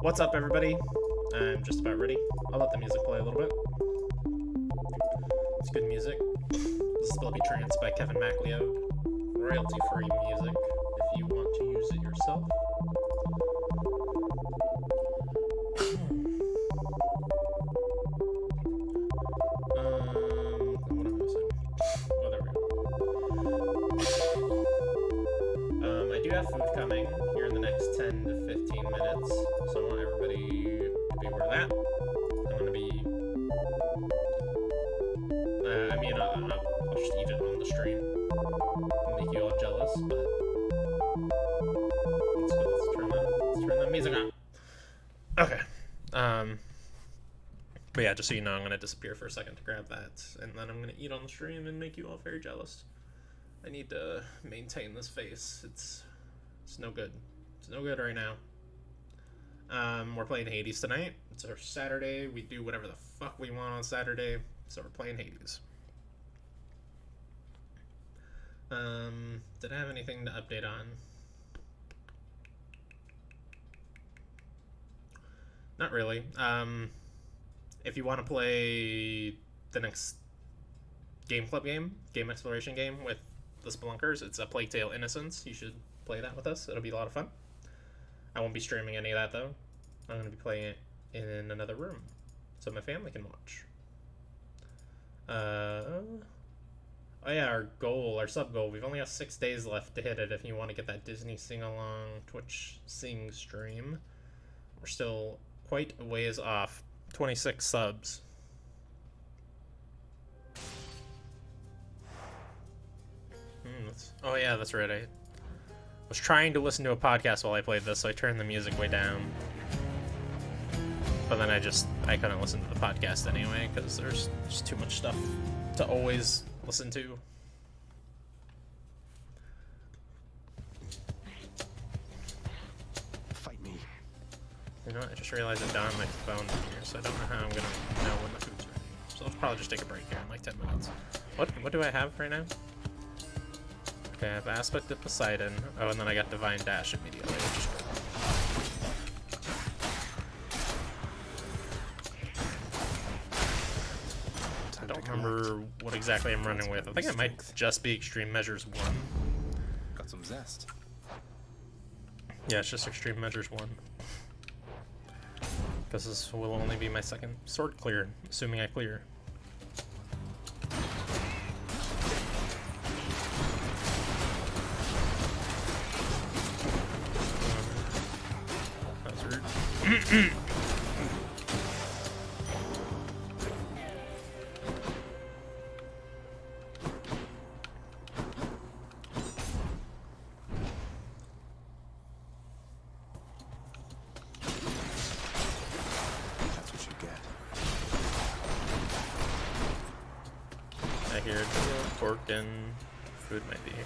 What's up, everybody? I'm just about ready. I'll let the music play a little bit. It's good music. This is Billby Trance by Kevin MacLeod. Royalty-free music if you want to use it yourself. What am I missing? Oh, there we go. I do have food coming here in the next 10 to 15 minutes, so I want everybody to be aware of that. I'm gonna be I'll just eat it on the stream and make you all jealous, but let's turn that music on. Okay. But yeah, just so you know, I'm gonna disappear for a second to grab that, and then I'm gonna eat on the stream and make you all very jealous. I need to maintain this face. It's no good. It's no good right now. We're playing Hades tonight. It's our Saturday. We do whatever the fuck we want on Saturday, so we're playing Hades. Did I have anything to update on? Not really. If you want to play the next game exploration game with the Spelunkers, it's a Plague Tale Innocence. You should play that with us. It'll be a lot of fun. I won't be streaming any of that, though. I'm going to be playing it in another room, so my family can watch. Oh yeah, our sub-goal. We've only got 6 days left to hit it if you want to get that Disney sing-along Twitch sing stream. We're still quite a ways off. 26 subs. Oh yeah, that's right. I was trying to listen to a podcast while I played this, so I turned the music way down. But then I couldn't listen to the podcast anyway, because there's just too much stuff to always listen to. Fight me. You know what? I just realized I'm down on my phone here, so I don't know how I'm gonna know when the food's ready. So I'll probably just take a break here in like 10 minutes. What do I have right now? Okay, I have Aspect of Poseidon. Oh, and then I got Divine Dash immediately, which is good. I don't remember what exactly I'm running with. I think it might just be Extreme Measures 1. Got some zest. Yeah, it's just Extreme Measures 1. Because this will only be my second sword clear, assuming I clear. That was rude. And food might be here.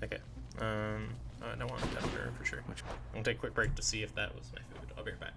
Okay. I don't want a temperature for sure. I'll take a quick break to see if that was my food. I'll be right back.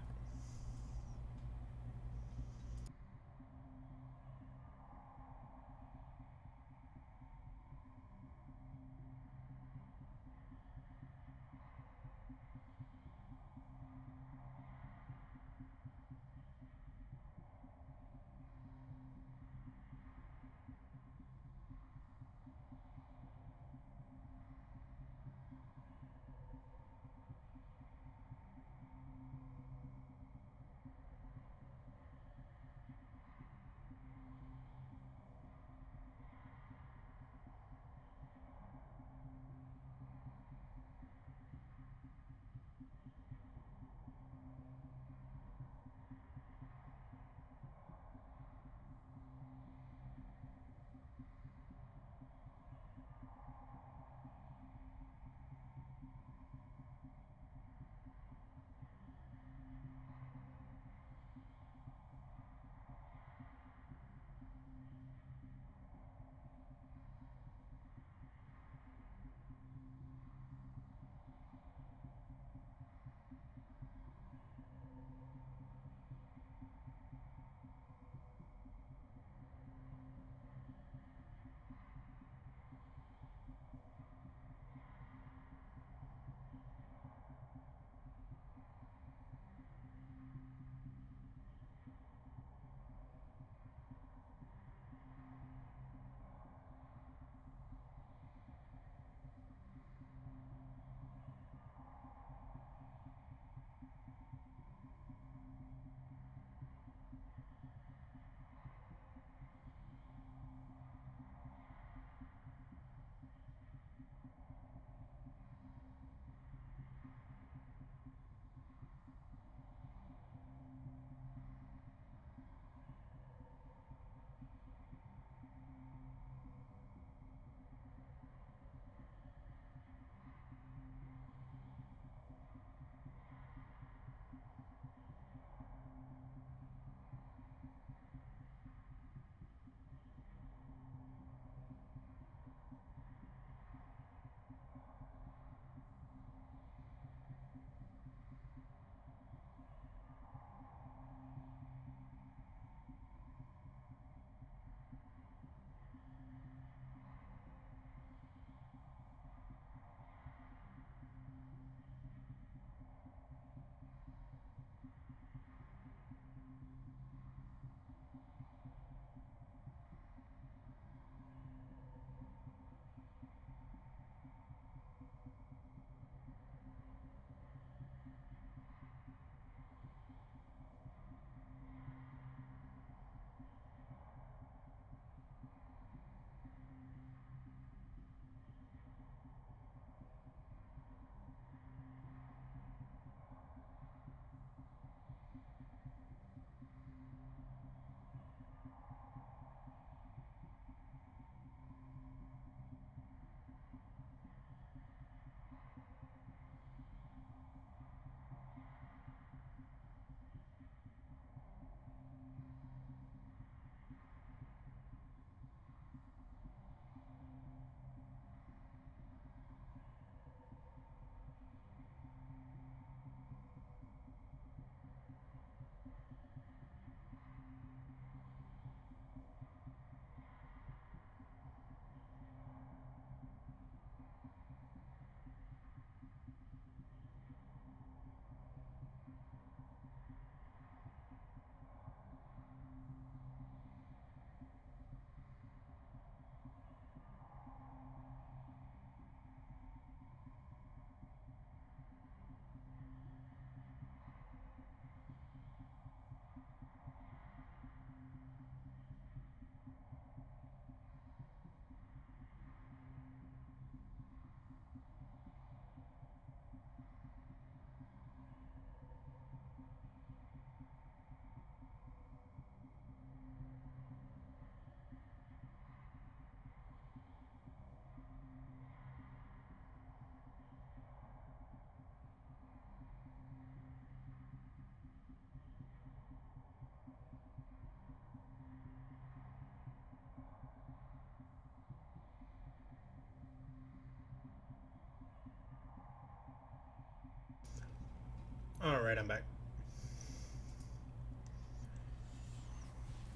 Alright, I'm back.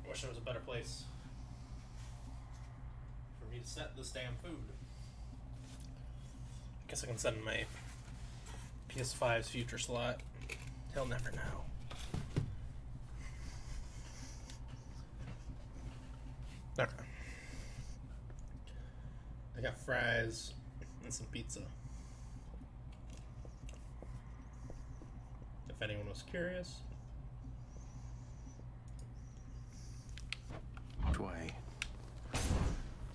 Wish there was a better place for me to set this damn food. I guess I can send my PS5's future slot. He'll never know. Okay. I got fries and some pizza. If anyone was curious. Which way?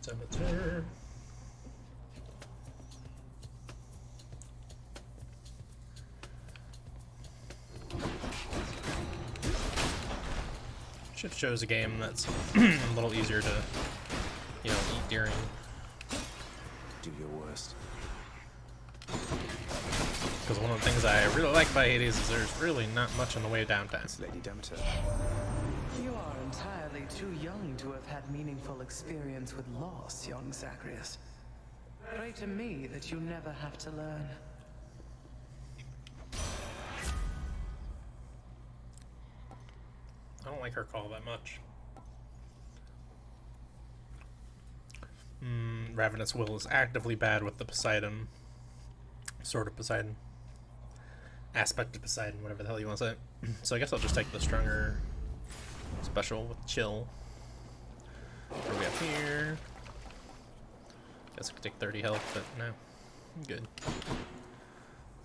Temperature. Should shows a game that's a little easier to, eat during. Do your worst. Because one of the things I really like about Hades is there's really not much in the way of downtime. It's Lady Demeter. You are entirely too young to have had meaningful experience with loss, young Zacharias. Pray to me that you never have to learn. I don't like her call that much. Ravenous Will is actively bad with the Poseidon. Sort of Poseidon. Aspect of Poseidon, whatever the hell you want to say. So I guess I'll just take the stronger special with chill. What do we have here? Guess I could take 30 health, but no. I'm good. I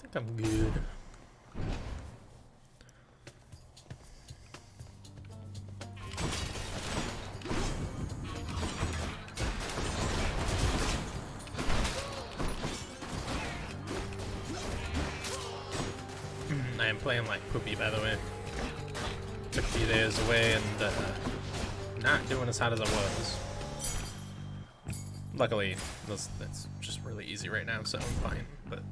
think I'm good. I am playing like poopy, by the way. Took a few days away and not doing as hot as I was. Luckily, that's just really easy right now, so I'm fine. But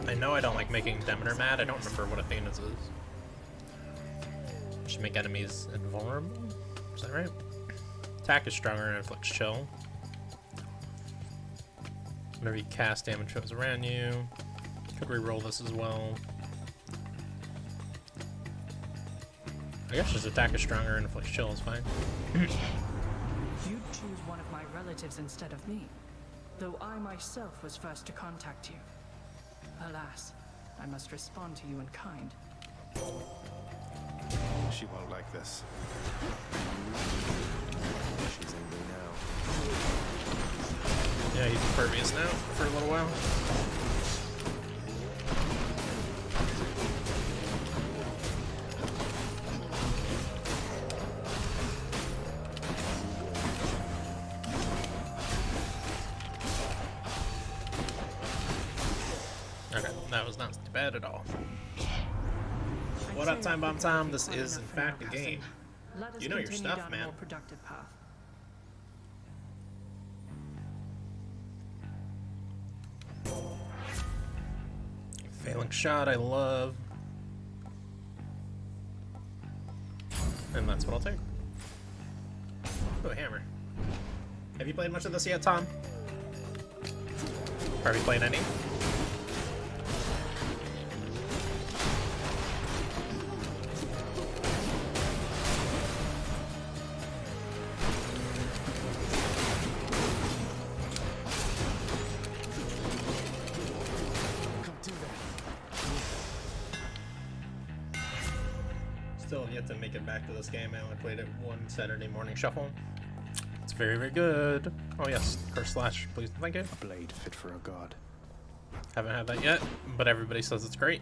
I know I don't like making Demeter mad. I don't remember what Athena's is. Should make enemies invulnerable. Is that right? Attack is stronger and inflicts chill. Whenever you cast, damage shows around you. Could re-roll this as well. I guess just attack is stronger and inflicts chill is fine. You'd choose one of my relatives instead of me, though I myself was first to contact you. Alas, I must respond to you in kind. She won't like this. She's angry now. Yeah, he's impervious now for a little while. Okay, that was not too bad at all. What up, Time Bomb Tom? This is, in fact, a game. You know your stuff, man. Productive path. Failing shot, I love. And that's what I'll take. Oh, a hammer. Have you played much of this yet, Tom? Or have you played any? Still yet to make it back to this game. I only played it one Saturday morning shuffle. It's very, very good. Oh yes, Curse Slash, please, thank you. A blade fit for a god. Haven't had that yet, but everybody says it's great.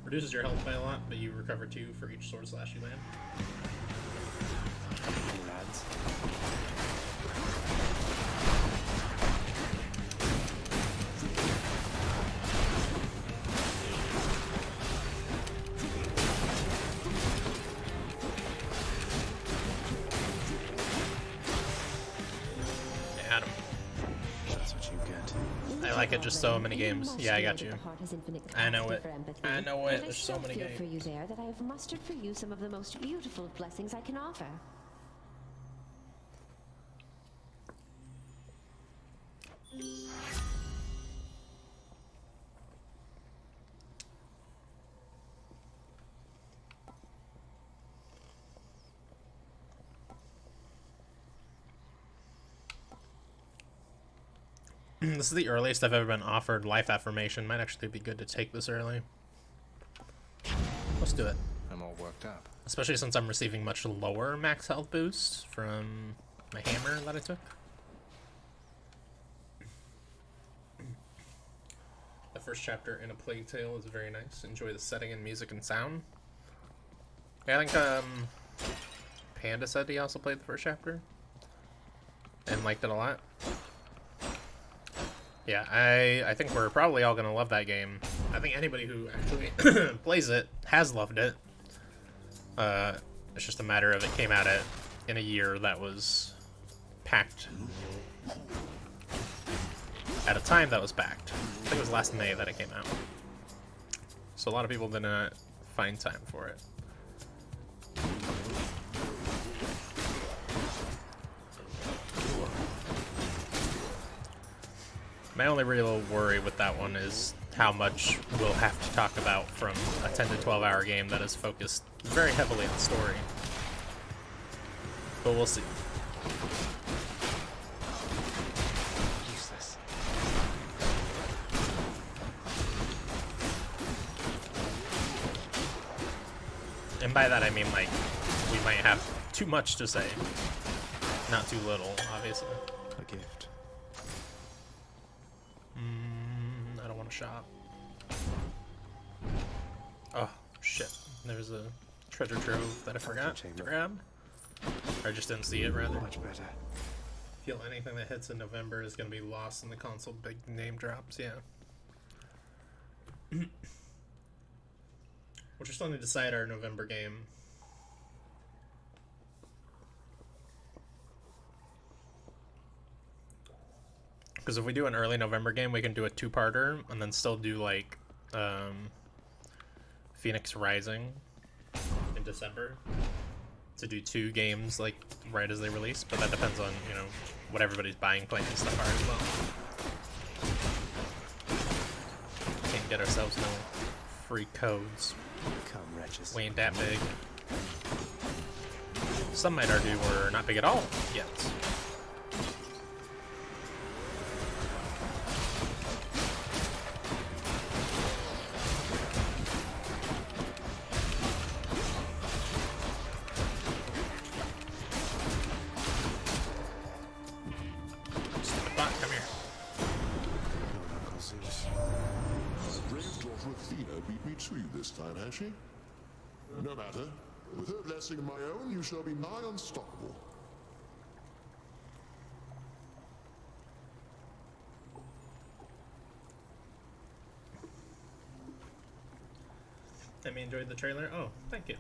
Reduces your health by a lot, but you recover 2 for each sword slash you land. Lads. Adam. That's what you get. I like it just so many games. Yeah, I got you. I know it. I know it. There's so many feel for you games. there that I have mustered for you some of the most beautiful blessings I can offer. This is the earliest I've ever been offered life affirmation. Might actually be good to take this early. Let's do it. I'm all worked up. Especially since I'm receiving much lower max health boost from my hammer that I took. The first chapter in A Plague Tale is very nice. Enjoy the setting and music and sound. Yeah, I think Panda said he also played the first chapter and liked it a lot. Yeah, I think we're probably all gonna love that game. I think anybody who actually plays it has loved it. It's just a matter of it came out in a year that was packed. At a time that was packed. I think it was last May that it came out. So a lot of people did not find time for it. My only real worry with that one is how much we'll have to talk about from a 10 to 12 hour game that is focused very heavily on story. But we'll see. Useless. And by that I mean, like, we might have too much to say. Not too little, obviously. A gift. I don't want to shop. Oh, shit. There's a treasure trove that I forgot to chamber. grab. Or I just didn't see it, rather. Much better. Feel anything that hits in November is going to be lost in the console big name drops, yeah. We're just going to decide our November game. Because if we do an early November game, we can do a two-parter and then still do, like, Phoenix Rising in December. To do 2 games, like, right as they release. But that depends on, you know, what everybody's buying, playing, and stuff are as well. Can't get ourselves no free codes. Come, wretches. We ain't that big. Some might argue we're not big at all yet. Stupid bot, come here. No, Uncle Zeus. Brave daughter Athena beat me to you this time, has she? No matter. With her blessing and my own, you shall be nigh unstoppable. Emmy enjoyed the trailer. Oh, thank you.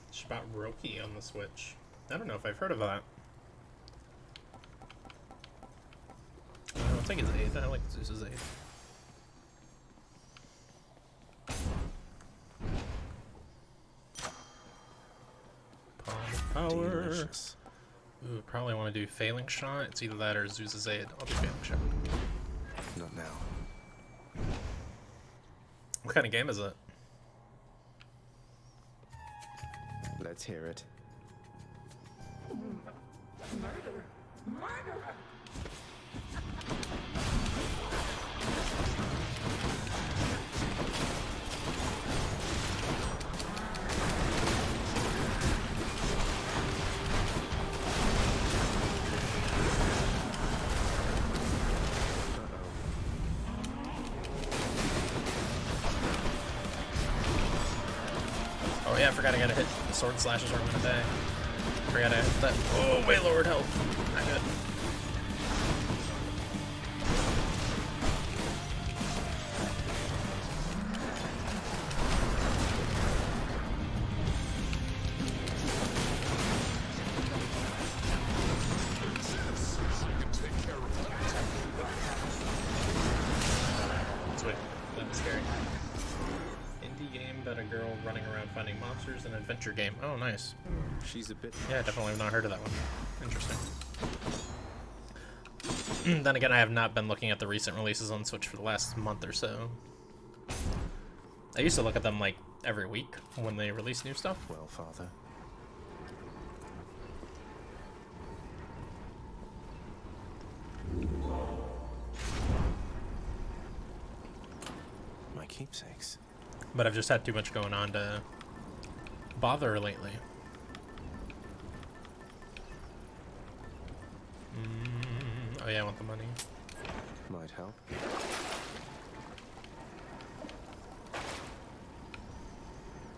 It's about Roki on the Switch. I don't know if I've heard of that. I don't think it's 8th. I like Zeus's 8th. Power. Delicious. Ooh, probably want to do Failing Shot. It's either that or Zeus's Aid. I'll do Failing Shot. Not now. What kind of game is it? Let's hear it. Oh yeah, I forgot I gotta hit the sword slashes or I'm gonna die. Forgot I hit that. Oh, way lowered health. Not good. Sweet. That was scary. Indie game about a girl running around finding monsters, an adventure game. Oh, nice. She's a bit. Yeah, definitely have not heard of that one. Interesting. Then again, I have not been looking at the recent releases on Switch for the last month or so. I used to look at them like every week when they release new stuff. Well, Father. My keepsakes. But I've just had too much going on to bother lately. Oh yeah, I want the money. Might help.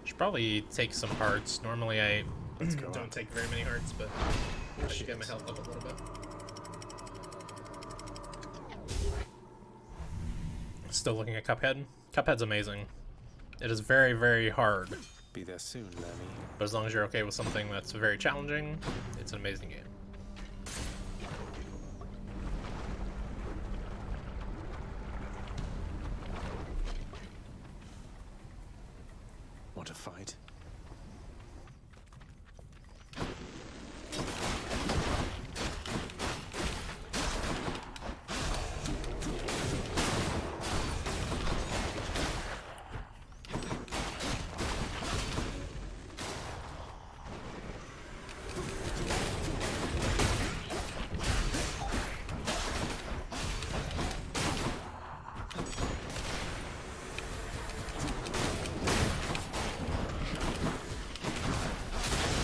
Should probably take some hearts. Normally I Let's go don't up. take very many hearts, but I should get my health up a little bit. Still looking at Cuphead. Cuphead's amazing. It is very, very hard, Be there soon, Nanny. but as long as you're okay with something that's very challenging, it's an amazing game. Want to fight?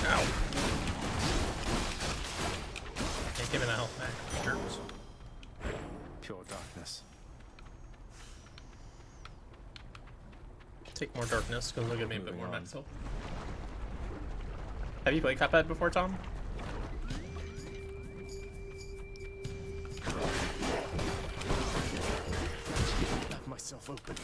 Ow. Can't give me that health back. Jerks. Pure darkness. Take more darkness, because it'll give me a bit Moving more on. max health. Have you played Cuphead before, Tom? Left myself open.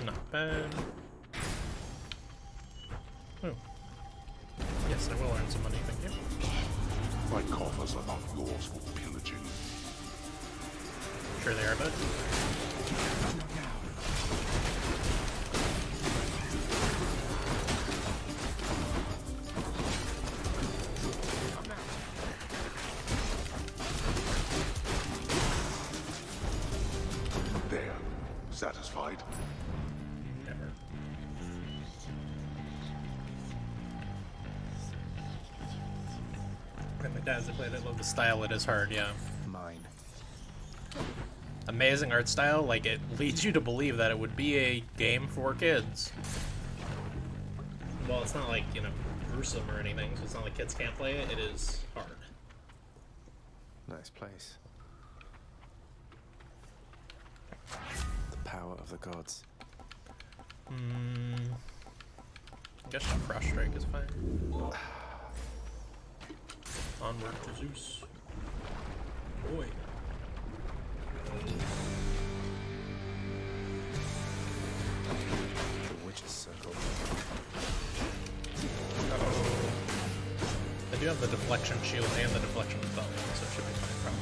Not bad. Oh. Yes, I will earn some money, thank you. My coffers are not yours for pillaging. Sure they are, bud. There. Satisfied? Never. And my dad's played it. Love the style. It is hard, yeah. Mine. Amazing art style. Like, it leads you to believe that it would be a game for kids. Well, it's not like, you know, gruesome or anything, so it's not like kids can't play it. It is hard. Nice place. The power of the gods. I guess Frost Strike is fine. Onward to Zeus. Boy. The witch's circle. I do have the deflection shield and the deflection bow, so it should be fine, probably.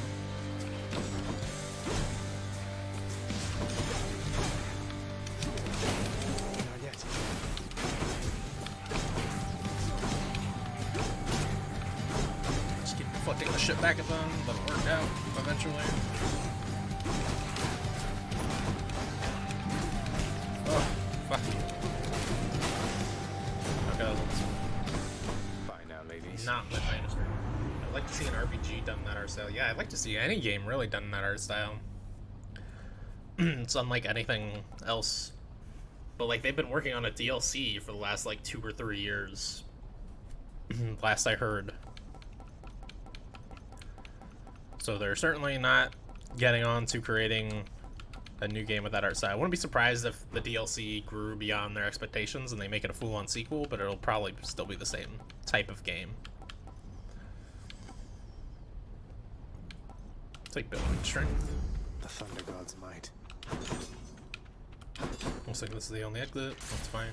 Not yet. Just keep deflecting the shit back at them, let it work out eventually. Oh, fuck. Okay, that looks Bye now, ladies. not my finest work. I'd like to see an RPG done in that art style. Yeah, I'd like to see any game really done in that art style. It's unlike anything else. But like they've been working on a DLC for the last like 2 or 3 years. Last I heard. So they're certainly not getting on to creating a new game with that art style. I wouldn't be surprised if the DLC grew beyond their expectations and they make it a full-on sequel, but it'll probably still be the same type of game. Take building strength. The Thunder God's might. Looks like this is the only exit. That's fine.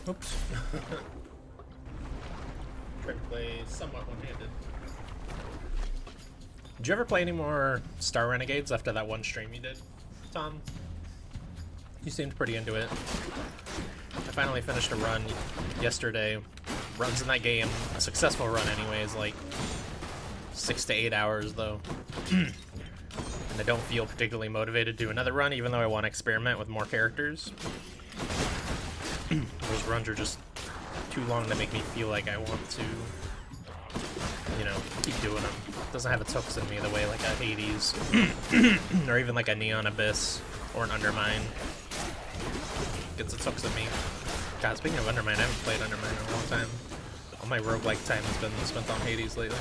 Oops. Tried to play somewhat one-handed. Did you ever play any more Star Renegades after that one stream you did, Tom? You seemed pretty into it. I finally finished a run yesterday. Runs in that game, a successful run anyways, like 6 to 8 hours though. And I don't feel particularly motivated to do another run, even though I want to experiment with more characters. Those runs are just too long to make me feel like I want to, you know, keep doing them. Doesn't have its hooks in me the way like a Hades, or even like a Neon Abyss, or an Undermine gets its hooks in me. God, speaking of Undermine, I haven't played Undermine in a long time. All my roguelike time has been spent on Hades lately.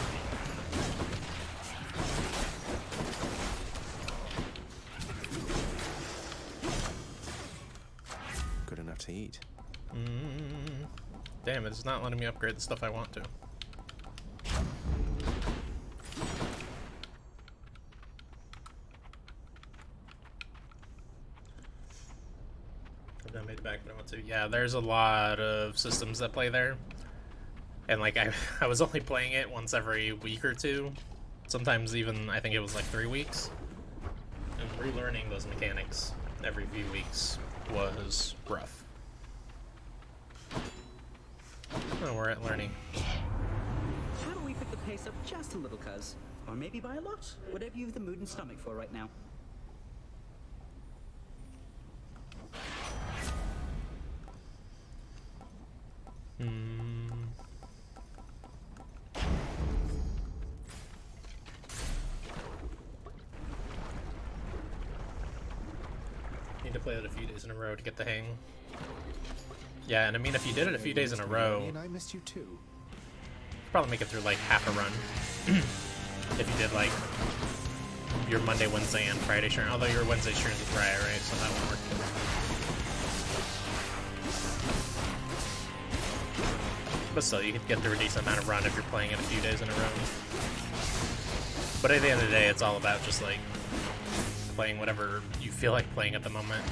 Good enough to eat. Damn, it's not letting me upgrade the stuff I want to. I've not made it back, but I want to. Yeah, there's a lot of systems that play there. And like, I was only playing it once every week or two. Sometimes even, I think it was like 3 weeks. And relearning those mechanics every few weeks was rough. Oh, we're at learning. How do we pick the pace up just a little, cuz? Or maybe by a lot? Whatever you've the mood and stomach for right now. Need to play it a few days in a row to get the hang. Yeah, and I mean, if you did it a few days in a row, And I missed you too. probably make it through like half a run. If you did like your Monday, Wednesday, and Friday stream. Although your Wednesday streams with Raya, right? So that won't work. But still, you could get through a decent amount of run if you're playing it a few days in a row. But at the end of the day, it's all about just like playing whatever you feel like playing at the moment.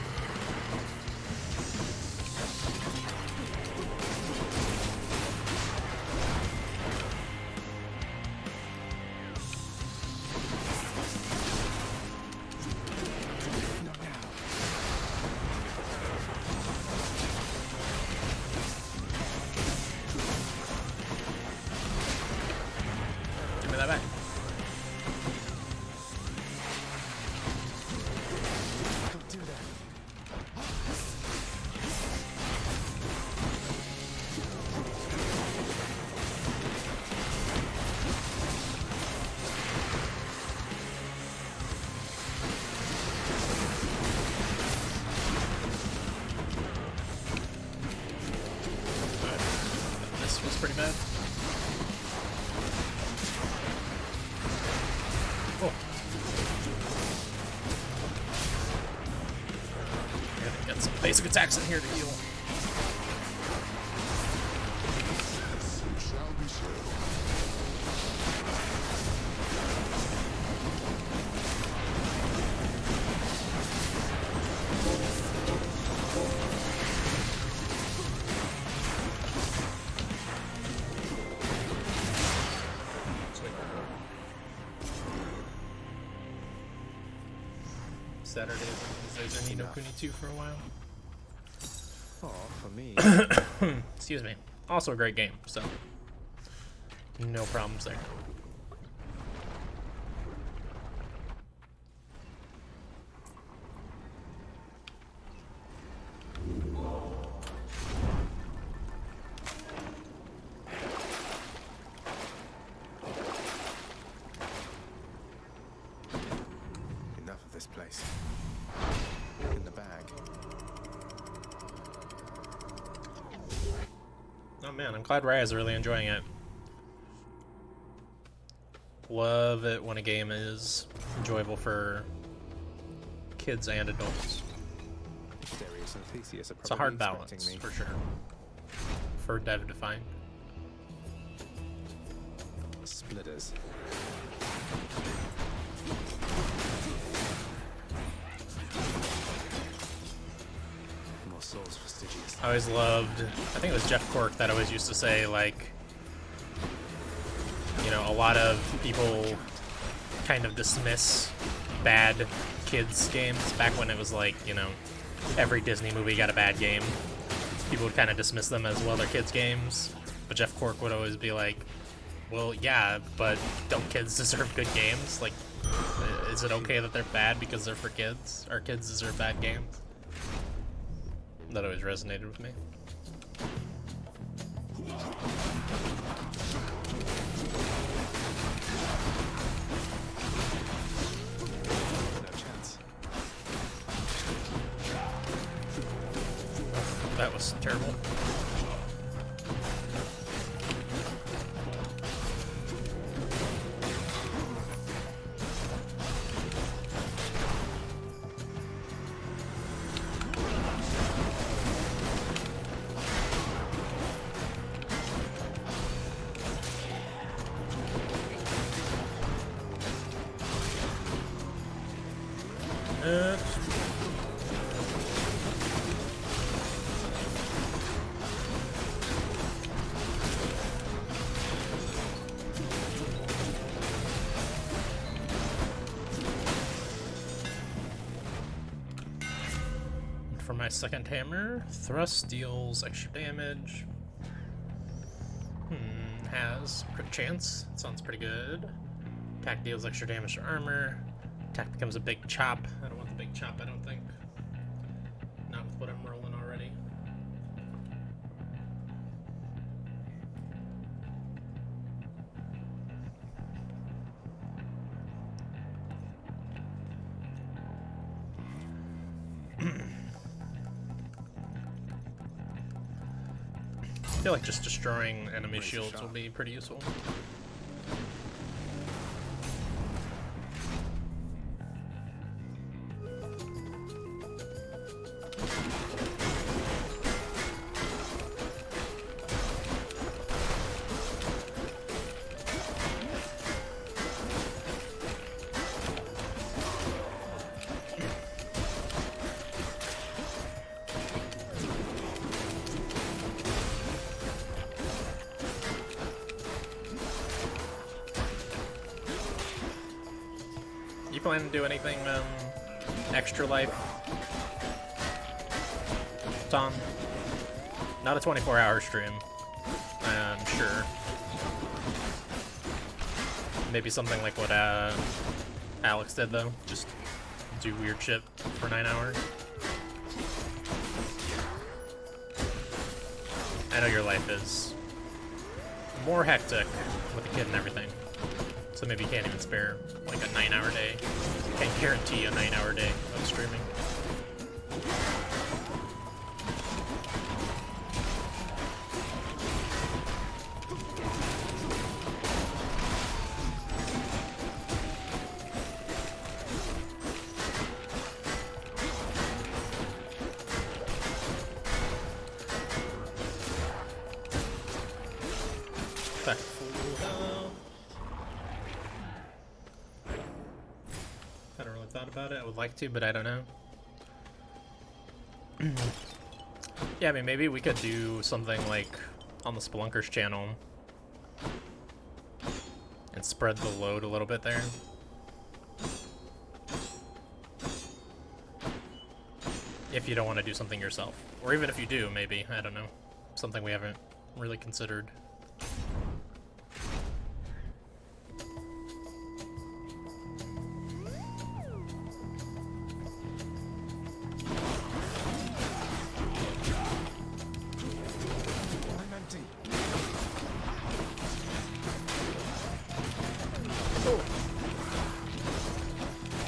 Give me that back. Don't do that. This was pretty bad. Oh. Gotta get some basic attacks in here to heal. Saturdays and Wednesdays or Ni no Kuni 2 for a while. Oh, for me. Excuse me. Also a great game, so no problems there. Enough of this place. In the bag. Oh man, I'm glad Raya's really enjoying it. Love it when a game is enjoyable for kids and adults. Darius and Theseus are It's a hard probably balance, expecting me. for sure. For dev to find. Splitters. More souls for Stygius. I always loved, I think it was Jeff Cork that always used to say, like, you know, a lot of people kind of dismiss bad kids games back when it was like, you know, every Disney movie got a bad game. People would kind of dismiss them as, well, they're kids games. But Jeff Cork would always be like, well, yeah, but don't kids deserve good games? Like, is it okay that they're bad because they're for kids? Or kids deserve bad games? That always resonated with me. No chance. That was terrible. For my second hammer, thrust deals extra damage. Has crit chance. Sounds pretty good. Attack deals extra damage to armor. Attack becomes a big chop. I don't want the big chop, I don't think. Not with what I'm rolling already. I feel like just destroying enemy shields will be pretty useful. You plan to do anything extra life, Tom? Not a 24-hour stream, I'm sure. Maybe something like what Alex did, though. Just do weird shit for 9 hours. I know your life is more hectic with a kid and everything. So maybe you can't even spare like a 9-hour day. Can't guarantee a 9-hour day of streaming. Back to full health. Haven't really thought about it. I would like to, but I don't know. Yeah, I mean, maybe we could do something like on the Spelunkers channel and spread the load a little bit there. if you don't want to do something yourself. Or even if you do, maybe. I don't know. Something we haven't really considered. I'm empty.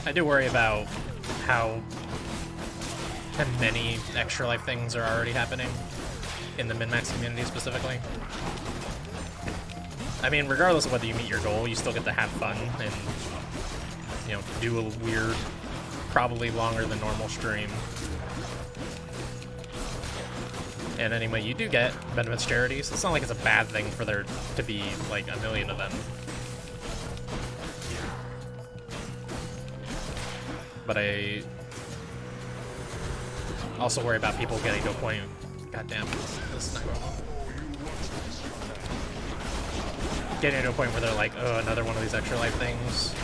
I do worry about how many extra life things are already happening in the min-max community specifically. I mean, regardless of whether you meet your goal, you still get to have fun and, you know, do a weird, probably longer than normal stream. And anyway, you do get benefits charities. It's not like it's a bad thing for there to be like a million of them. But I also worry about people getting to a point. God damn, this is not going well. Getting to a point where they're like, oh, another one of these extra life things.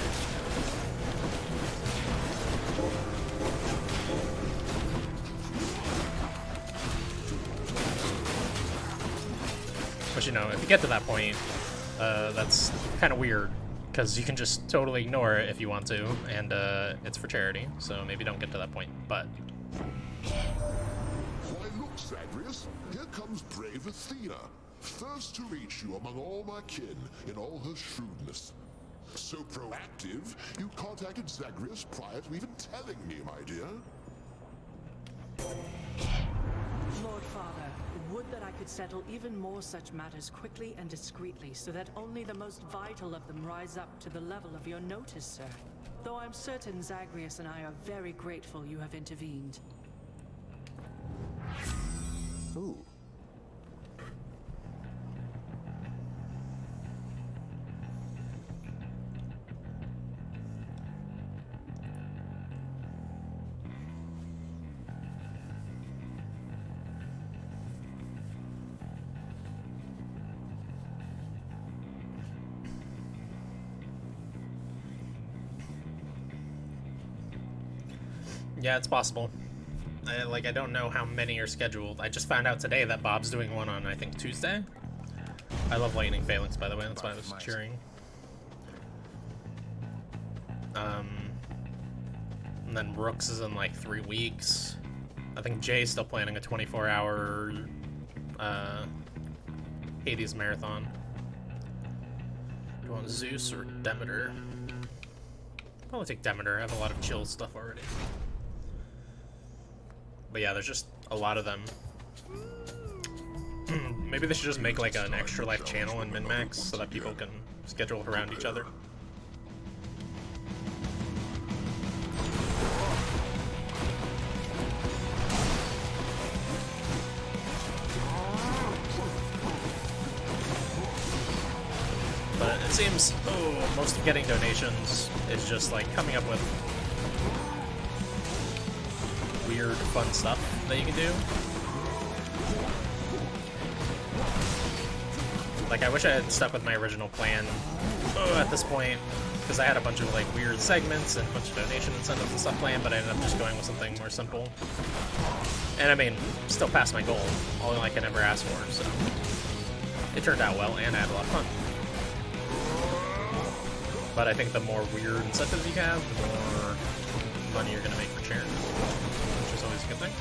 But you know, if you get to that point, that's kind of weird, because you can just totally ignore it if you want to, and it's for charity, so maybe don't get to that point, but... Why look, Zagreus, here comes brave Athena, first to reach you among all my kin in all her shrewdness. So proactive, you contacted Zagreus prior to even telling me, my dear. Lord Father, would that I could settle even more such matters quickly and discreetly, so that only the most vital of them rise up to the level of your notice, sir. Though I'm certain Zagreus and I are very grateful you have intervened. Ooh. Yeah, it's possible. I don't know how many are scheduled. I just found out today that Bob's doing one on, I think, Tuesday. I love Lightning Phalanx, by the way. That's why I was cheering. And then Brooks is in like 3 weeks. I think Jay's still planning a 24-hour Hades marathon. You want Zeus or Demeter? Probably take Demeter. I have a lot of chill stuff already. But yeah, there's just a lot of them. Maybe they should just make like an extra life channel in min-max so that people can schedule around each other. But it seems, most of getting donations is just like coming up with weird, fun stuff that you can do. Like, I wish I had stuck with my original plan at this point, because I had a bunch of like weird segments and a bunch of donation incentives and stuff planned, but I ended up just going with something more simple. And I mean, still passed my goal, all I can ever ask for, so it turned out well, and I had a lot of fun. But I think the more weird incentives you have, the more money you're going to make for charity, which is always a good thing.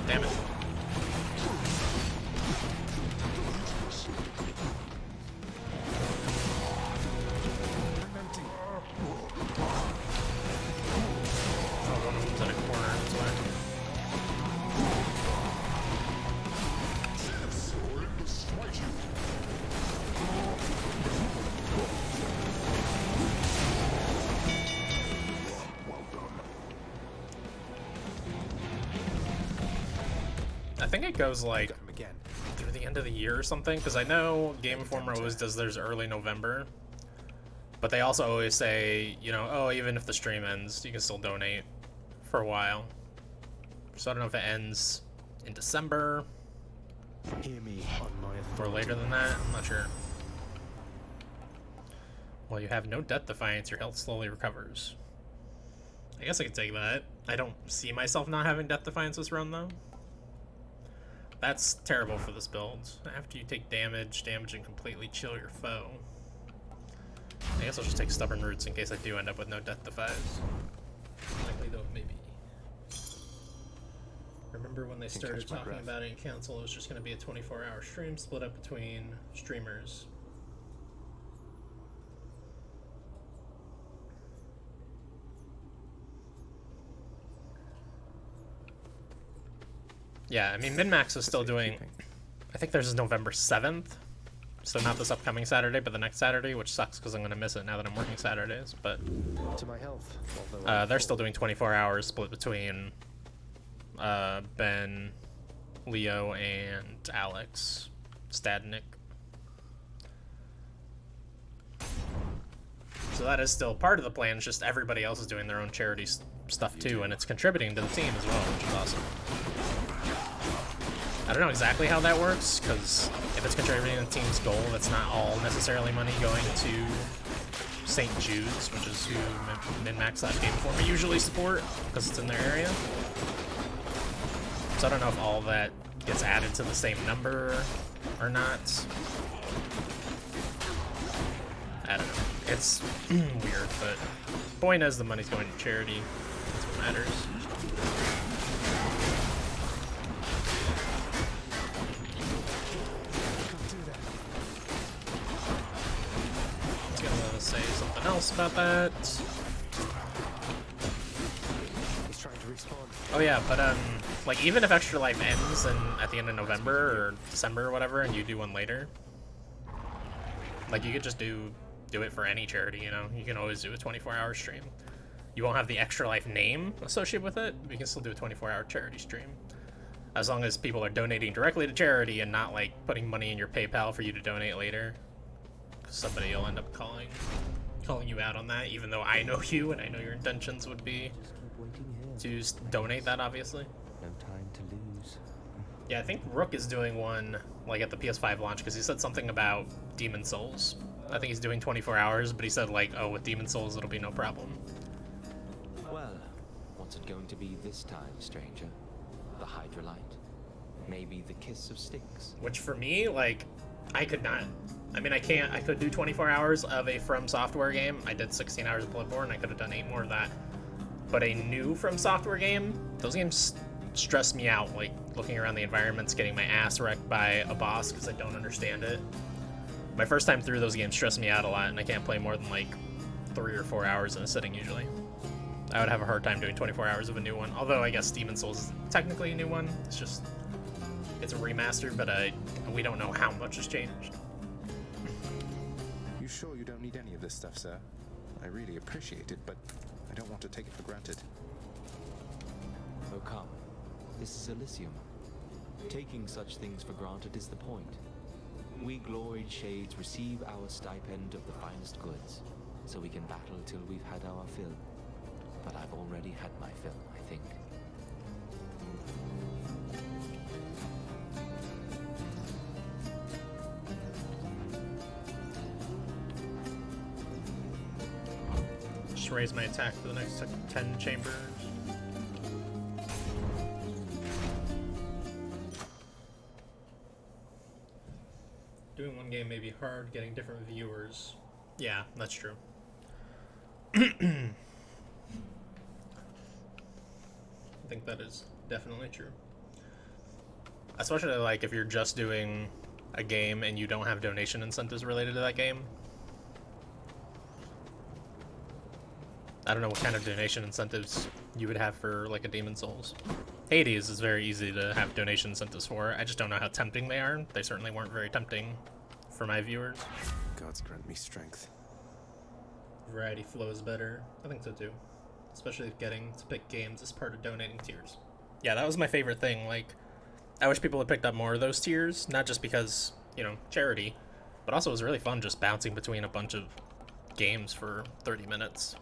Damn it. I'm empty. Oh, one of them's in a corner, that's why. I think it goes like Got him again. through the end of the year or something, because I know Game Informer always does theirs early November, but they also always say, you know, oh, even if the stream ends, you can still donate for a while. So I don't know if it ends in December Hear me on my or authority. later than that. I'm not sure. Well, you have no death defiance. Your health slowly recovers. I guess I could take that. I don't see myself not having Death Defiance this run, though. That's terrible for this build. After you take damage and completely chill your foe. I guess I'll just take Stubborn Roots in case I do end up with no Death Defies. Likely though, maybe. Remember when they started talking about it in Council, it was just going to be a 24-hour stream split up between streamers. Yeah, I mean, Min-Max is still doing... I think theirs is November 7th. So not this upcoming Saturday, but the next Saturday, which sucks because I'm going to miss it now that I'm working Saturdays. But To my health. they're still doing 24 hours split between Ben, Leo, and Alex Stadnik. So that is still part of the plan, it's just everybody else is doing their own charity stuff too, and it's contributing to the team as well, which is awesome. I don't know exactly how that works, because if it's contributing to the team's goal, that's not all necessarily money going to St. Jude's, which is who Min-Max Game Informer usually support, because it's in their area. So I don't know if all that gets added to the same number or not. I don't know. It's weird, but point is the money's going to charity. That's what matters. Say something else about that. He's trying to respawn. Oh yeah, but like even if Extra Life ends at the end of November or December or whatever, and you do one later, like you could just do it for any charity, you know? You can always do a 24-hour stream. You won't have the Extra Life name associated with it, but you can still do a 24-hour charity stream. As long as people are donating directly to charity and not like putting money in your PayPal for you to donate later. Somebody will end up calling you out on that, even though I know you and I know your intentions would be to donate that, obviously. No time to lose. Yeah, I think Rook is doing one like at the PS5 launch because he said something about Demon Souls. I think he's doing 24 hours, but he said like, oh, with Demon Souls it'll be no problem. Well, what's it going to be this time, stranger? The Hydrolite? Maybe the Kiss of Styx? Which for me, like, I could not. I mean, I could do 24 hours of a From Software game. I did 16 hours of Bloodborne. I could have done 8 more of that. But a new From Software game, those games stress me out. Like, looking around the environments, getting my ass wrecked by a boss because I don't understand it. My first time through those games stressed me out a lot, and I can't play more than, like, 3 or 4 hours in a sitting, usually. I would have a hard time doing 24 hours of a new one. Although, I guess Demon Souls is technically a new one. It's just... it's a remaster, but we don't know how much has changed. You sure you don't need any of this stuff, sir? I really appreciate it, but I don't want to take it for granted. Oh come, this is Elysium. Taking such things for granted is the point. We gloried shades receive our stipend of the finest goods, so we can battle till we've had our fill. But I've already had my fill, I think. Just raise my attack for the next 10 chambers. Doing one game may be hard, getting different viewers. Yeah, that's true. I think that is definitely true. Especially like if you're just doing a game and you don't have donation incentives related to that game. I don't know what kind of donation incentives you would have for like a Demon Souls. Hades is very easy to have donation incentives for. I just don't know how tempting they are. They certainly weren't very tempting for my viewers. Gods grant me strength. Variety flows better. I think so too. Especially if getting to pick games as part of donating tiers. Yeah, that was my favorite thing. Like, I wish people had picked up more of those tiers, not just because, you know, charity, but also it was really fun just bouncing between a bunch of games for 30 minutes.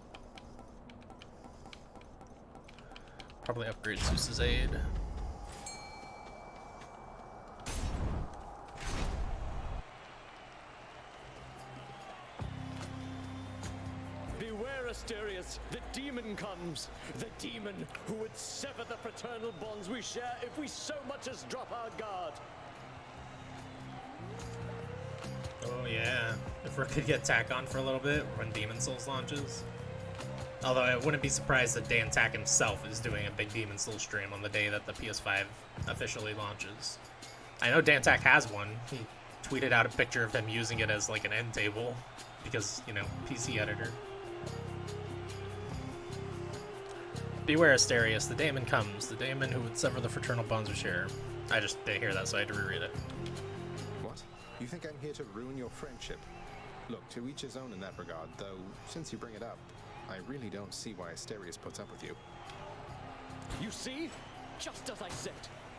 Probably upgrade Zeus's Aid. Beware Asteria's Asterius, the demon comes. The demon who would sever the fraternal bonds we share if we so much as drop our guard. Oh yeah, if we could get tack on for a little bit when Demon Souls launches. Although I wouldn't be surprised that Dan Tack himself is doing a big Demon Souls stream on the day that the PS5 officially launches. I know Dan Tack has one. He tweeted out a picture of him using it as like an end table because, you know, PC editor. Beware, Asterius, the daemon comes. The daemon who would sever the fraternal bonds we share. I just didn't hear that, so I had to reread it. What? You think I'm here to ruin your friendship? Look, to each his own in that regard, though, since you bring it up, I really don't see why Asterius puts up with you. You see? Just as I said.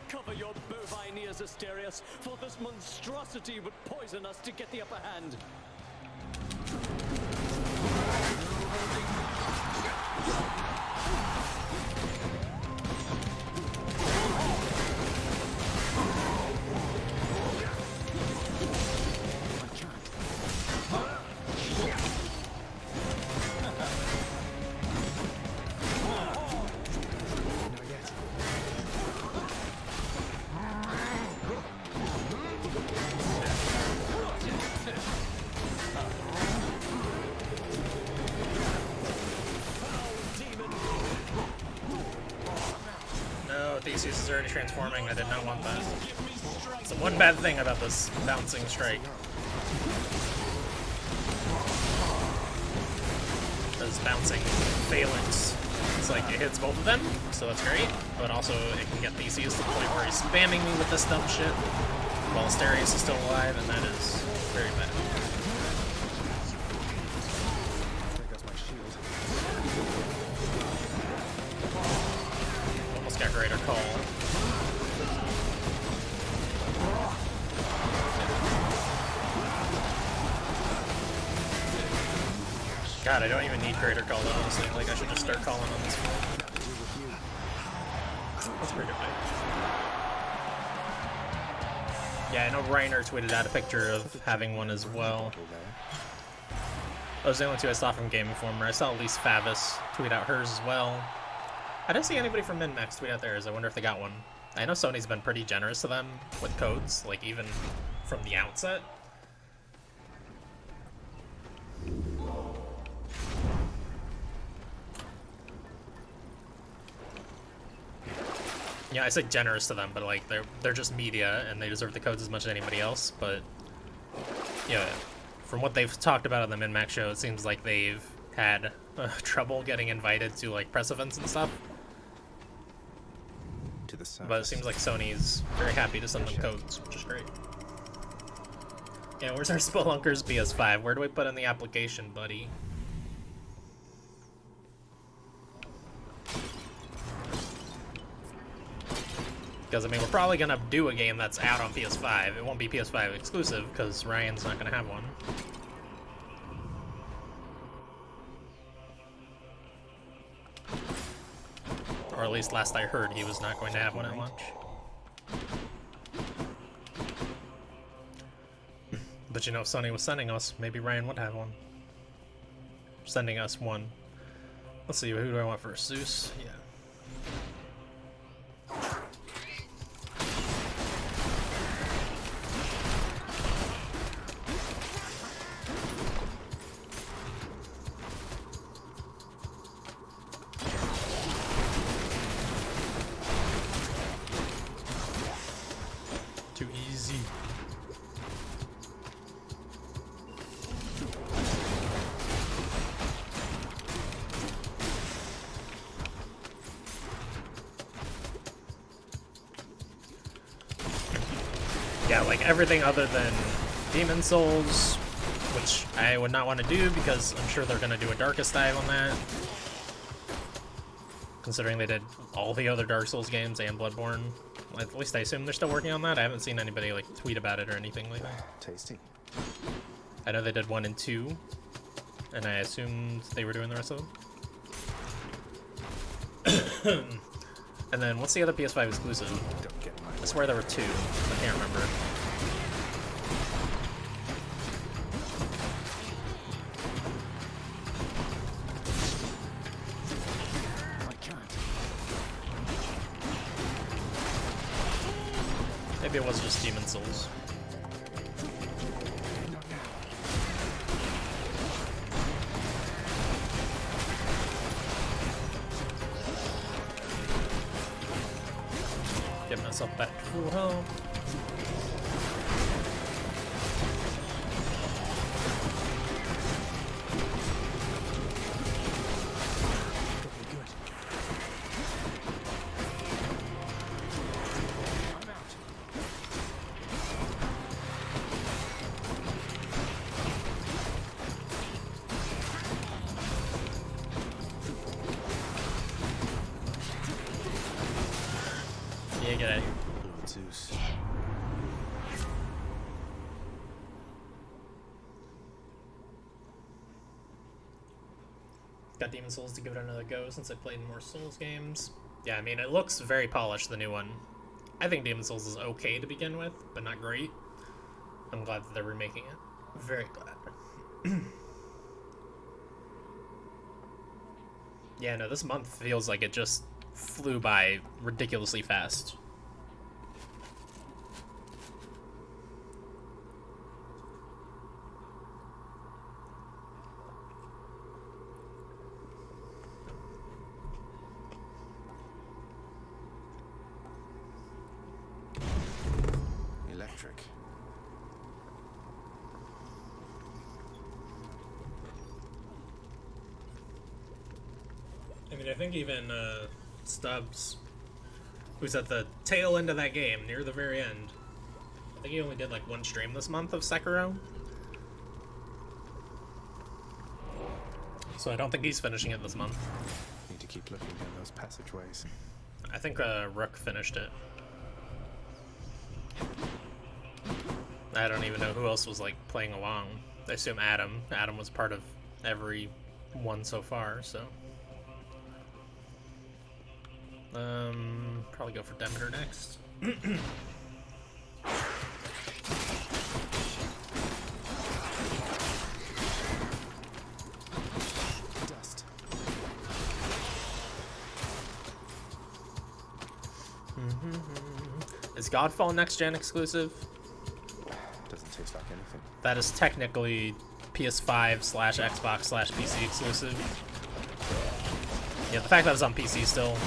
Cover your bovine ears, Asterius, for this monstrosity would poison us to get the upper hand. Theseus is already transforming. I did not want that. It's the one bad thing about this bouncing strike. This bouncing phalanx. It's like it hits both of them, so that's great. But also it can get Theseus to the point where he's spamming me with this dumb shit while Asterius is still alive, and that is very bad. Got greater call. God, I don't even need greater call, honestly. Like, I should just start calling on this one. That's pretty good fight. Yeah, I know Reiner tweeted out a picture of having one as well. Those are the only two I saw from Game Informer. I saw at least Favis tweet out hers as well. I didn't see anybody from MinMax tweet out theirs. I wonder if they got one. I know Sony's been pretty generous to them with codes, like even from the outset. Yeah, I said generous to them, but like they're just media and they deserve the codes as much as anybody else. But yeah, from what they've talked about on the MinMax show, it seems like they've had trouble getting invited to like press events and stuff. To the surface. But it seems like Sony's very happy to send them codes, which is great. Yeah, where's our Spelunker's PS5? Where do we put in the application, buddy? Because, I mean, we're probably going to do a game that's out on PS5. It won't be PS5 exclusive, because Ryan's not going to have one. Or at least last I heard, he was not going to have one at launch. But you know, if Sony was sending us, maybe Ryan would have one. Sending us one. Let's see, who do I want first? Zeus? Yeah. Too easy. Yeah, like everything other than Demon Souls, which I would not want to do because I'm sure they're going to do a Darkest Dive on that. Considering they did all the other Dark Souls games and Bloodborne. At least I assume they're still working on that. I haven't seen anybody like tweet about it or anything like that. Tasty. I know they did 1 and 2, and I assumed they were doing the rest of them. And then what's the other PS5 exclusive? I swear there were 2. I can't remember. Maybe it was just Demon Souls. Get myself back to full health. Yeah, get out of here. Lord Zeus. Got Demon Souls to give it another go since I played more Souls games. Yeah, I mean, it looks very polished, the new one. I think Demon Souls is okay to begin with, but not great. I'm glad that they're remaking it. Very glad. Yeah, no, this month feels like it just flew by ridiculously fast. Electric. I mean, I think even Stubbs, who's at the tail end of that game, near the very end, I think he only did like one stream this month of Sekiro. So I don't think he's finishing it this month. Need to keep looking down those passageways. I think Rook finished it. I don't even know who else was like playing along. I assume Adam. Adam was part of every one so far, so. Probably go for Demeter next. Dust. Is Godfall next gen exclusive? Doesn't taste like anything. That is technically PS5/Xbox/PC exclusive. Yeah, the fact that it's on PC still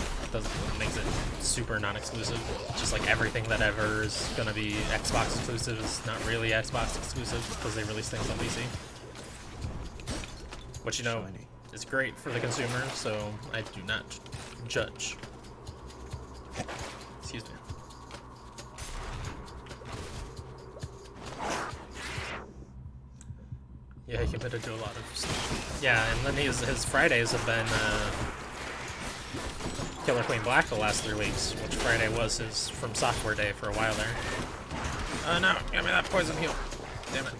makes it super non-exclusive. Just like everything that ever is gonna be Xbox exclusive is not really Xbox exclusive because they release things on PC. Which, you know, Shiny. is great for the consumer, so I do not judge. Excuse me. Yeah, he committed to a lot of stuff. Yeah, and then his Fridays have been Killer Queen Black the last 3 weeks, which Friday was his From Software Day for a while there. Oh no, give me that poison heal. Damn it.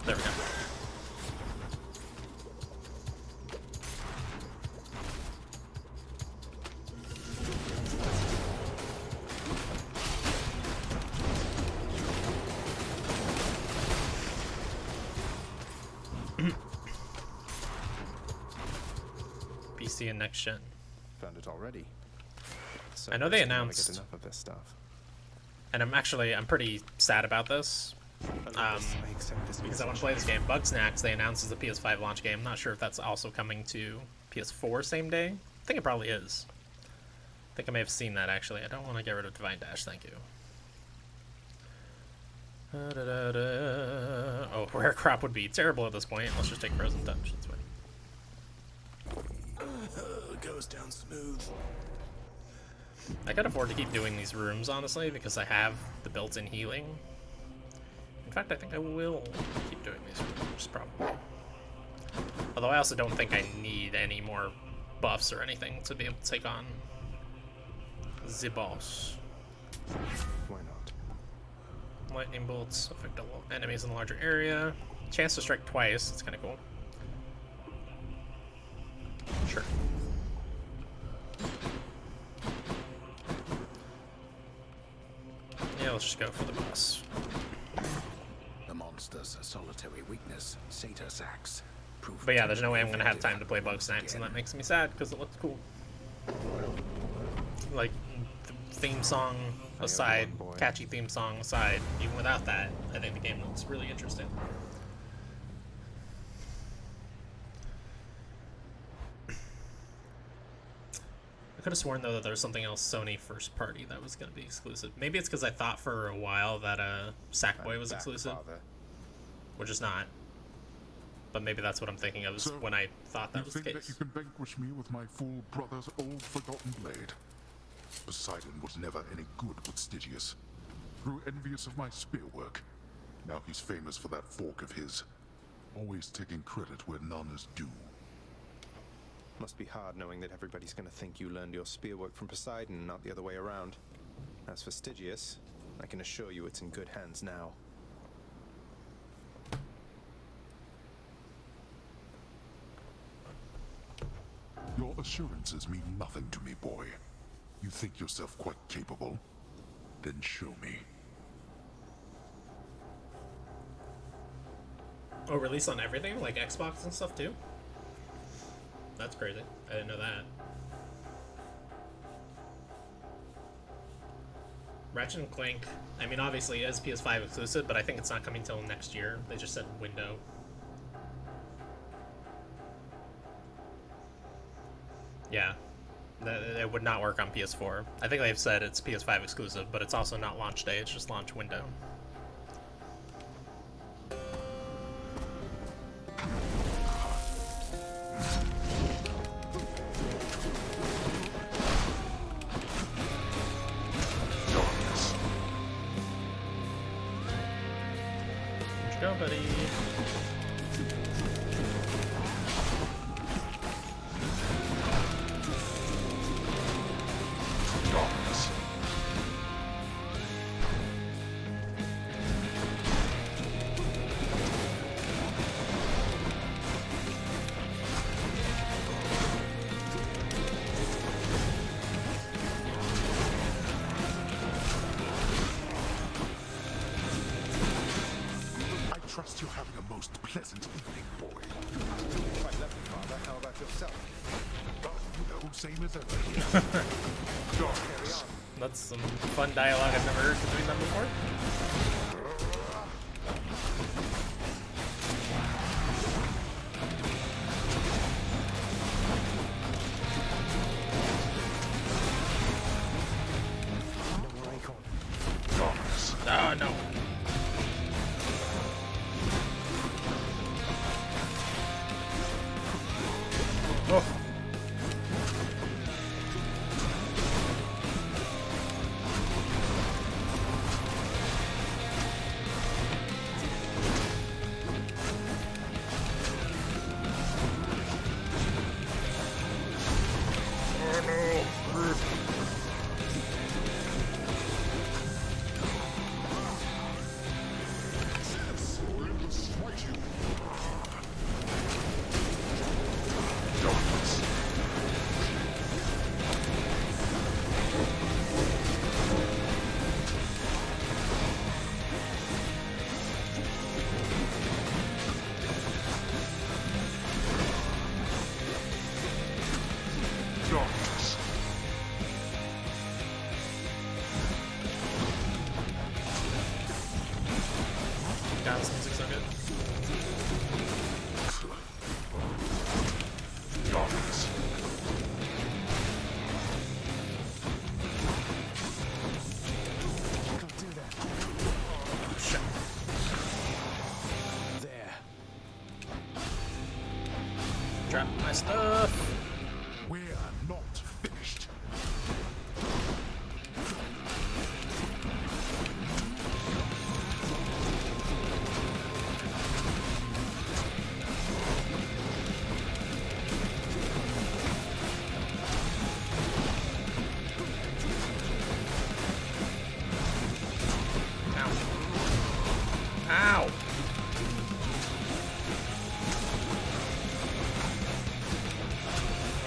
There we go. PC and next gen. Found it already. So I know they I never announced- get enough of this stuff. And I'm pretty sad about this. This makes this Because I want to play this game. Bugsnax, they announced as a PS5 launch game. I'm not sure if that's also coming to PS4 same day. I think it probably is. I think I may have seen that, actually. I don't want to get rid of Divine Dash, thank you. Oh, Rare Crop would be terrible at this point. Let's just take Frozen Touch. That's fine. Goes down smooth. I can afford to keep doing these rooms, honestly, because I have the built-in healing. In fact, I think I will keep doing these rooms, probably. Although I also don't think I need any more buffs or anything to be able to take on the boss. Why not? Lightning bolts affect enemies in a larger area. Chance to strike twice. That's kind of cool. Sure. Yeah, let's just go for the boss. I'm on monster's solitary weakness, Satyr Sax. But yeah, there's no way I'm gonna have time to play Bugsnax, and that makes me sad because it looks cool. Like, the theme song aside, catchy theme song aside, even without that, I think the game looks really interesting. I could have sworn though that there was something else Sony first party that was going to be exclusive. Maybe it's because I thought for a while that Sackboy was exclusive, which is not. But maybe that's what I'm thinking of So, when I thought that was the You think case. that you can vanquish me with my full brother's old forgotten blade? Poseidon was never any good with Stygius. Grew envious of my spear work. Now he's famous for that fork of his. Always taking credit where none is due. Must be hard knowing that everybody's going to think you learned your spearwork from Poseidon, not the other way around. As for Stygius, I can assure you it's in good hands now. Your assurances mean nothing to me, boy. You think yourself quite capable? Then show me. Oh, release on everything? Like Xbox and stuff too? That's crazy. I didn't know that. Ratchet and Clank, I mean, obviously it is PS5 exclusive, but I think it's not coming till next year. They just said window. Yeah, it would not work on PS4. I think they've said it's PS5 exclusive, but it's also not launch day, it's just launch window. Go, buddy. Darkness. Trust you're having a most pleasant evening, boy. Quite lovely, Father. How about yourself? Oh, you know, same as ever. Carry on. That's some fun dialogue I've never heard between them before. No more acorn. Darkness. Oh, no. Oh. We're in to smite you. Darkness. Darkness. God, this music's so good. Darkness. Can't do that. Shit. There. Drop my stuff. We're not finished. Ow. Ow.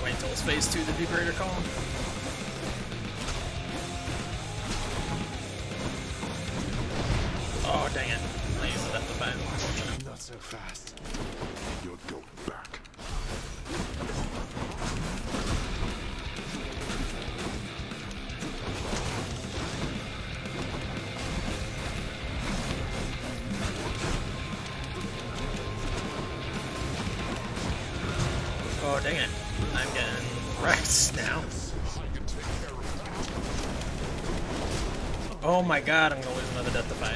Wait until it's phase 2 to do greater call. Oh, dang it. I used it at the time. so fast. You're going back. Oh, dang it. I'm getting wrecked now. Oh my god, I'm gonna lose another Deathify.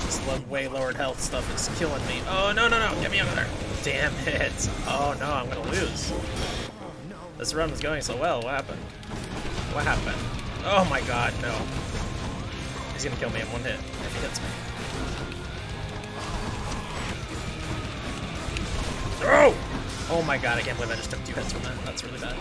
This way lowered health stuff is killing me. Oh, no, no, no. Get me out of there. Damn it. Oh, no, I'm gonna lose. This run was going so well. What happened? What happened? Oh my god, no. He's gonna kill me in one hit if he hits me. Oh! Oh my god, I can't believe I just took 2 hits from that. That's really bad.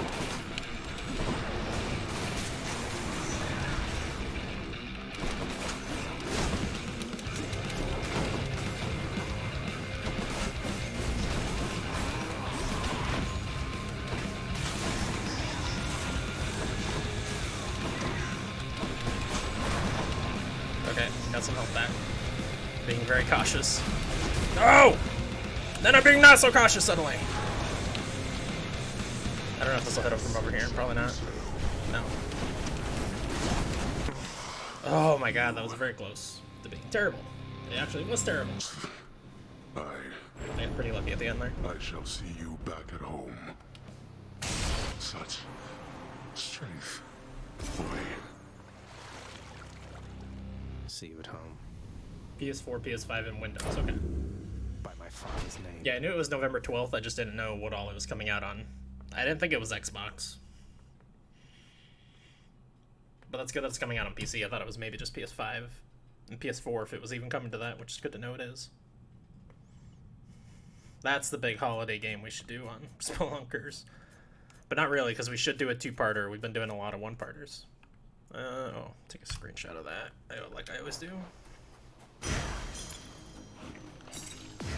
Okay, got some health back. Being very cautious. No! Then I'm being not so cautious suddenly. I don't know if this will hit him from over here. Probably not. No. Oh my god, that was very close to being terrible. It actually was terrible. I got pretty lucky at the end there. I shall see you back at home. Such strength, boy. See you at home. PS4, PS5, and Windows. Okay. By my father's name. Yeah, I knew it was November 12th. I just didn't know what all it was coming out on. I didn't think it was Xbox. But that's good that it's coming out on PC. I thought it was maybe just PS5 and PS4 if it was even coming to that, which is good to know it is. That's the big holiday game we should do on Spelunkers. But not really, because we should do a 2-parter. We've been doing a lot of 1-parters. Oh, take a screenshot of that, like I always do.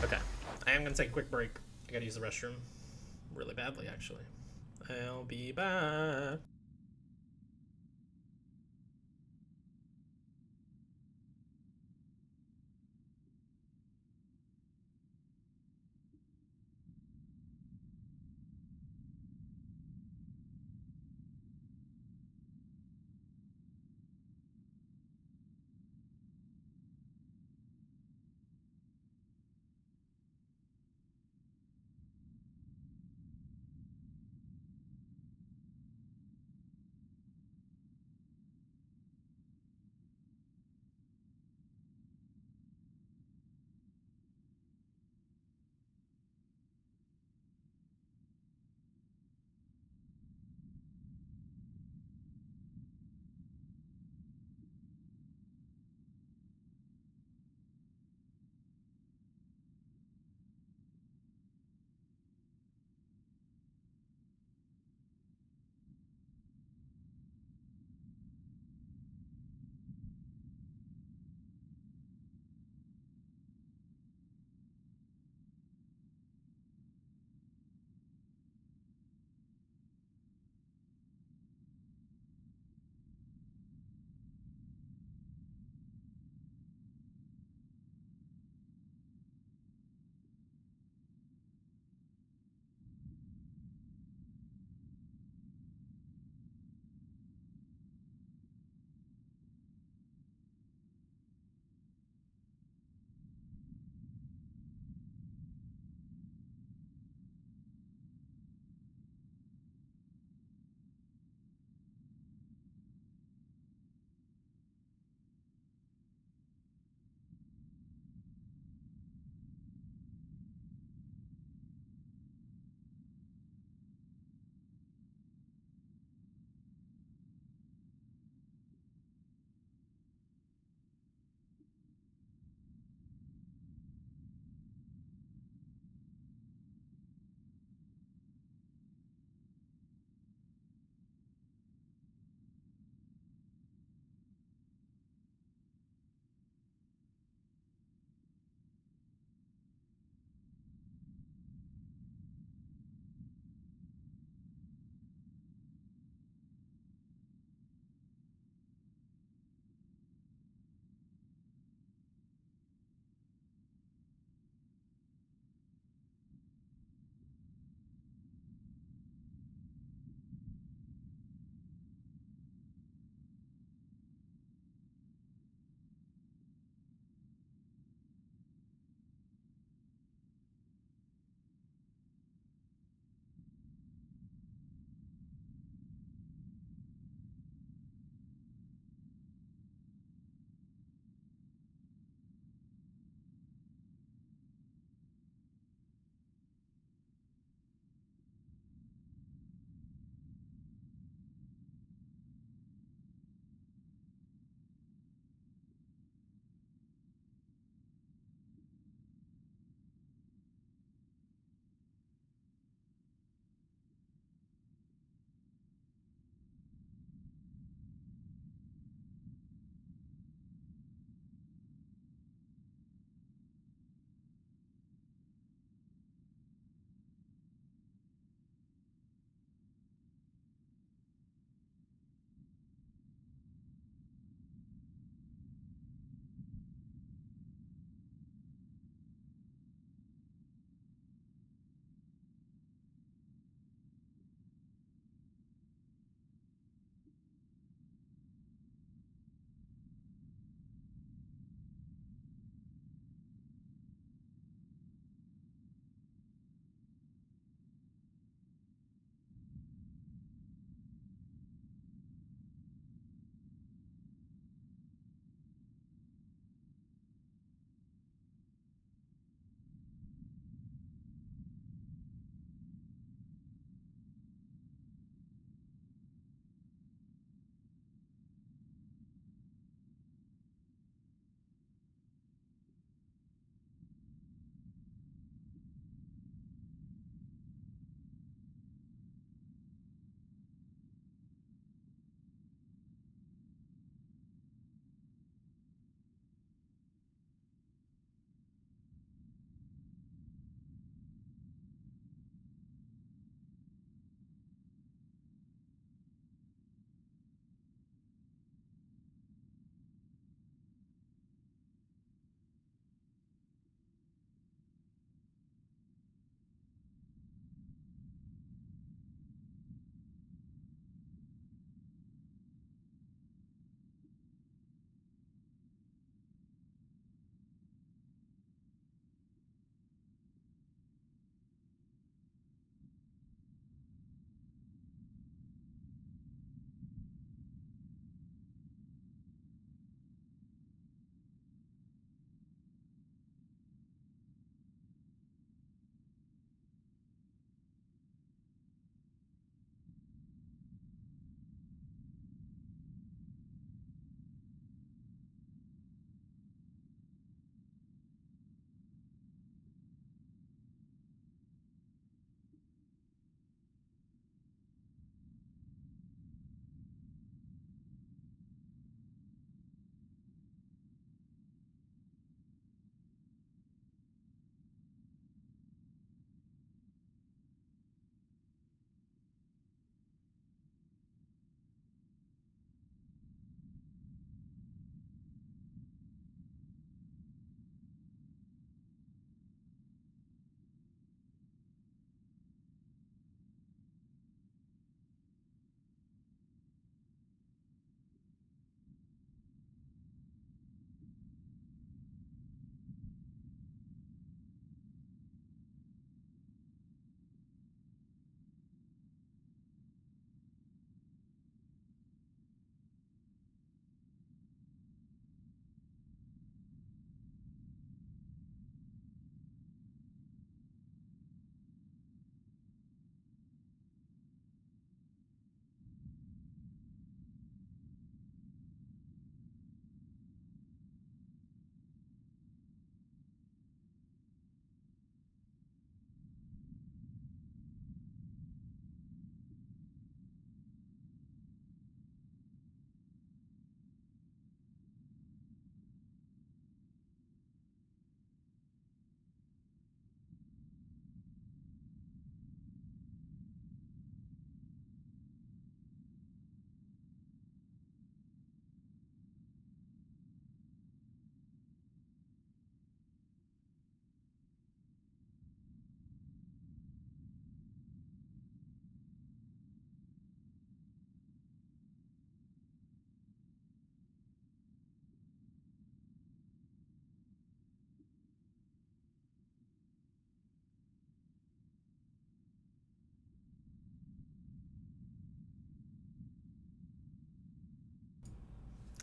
Okay, I am going to take a quick break. I gotta use the restroom really badly, actually. I'll be back.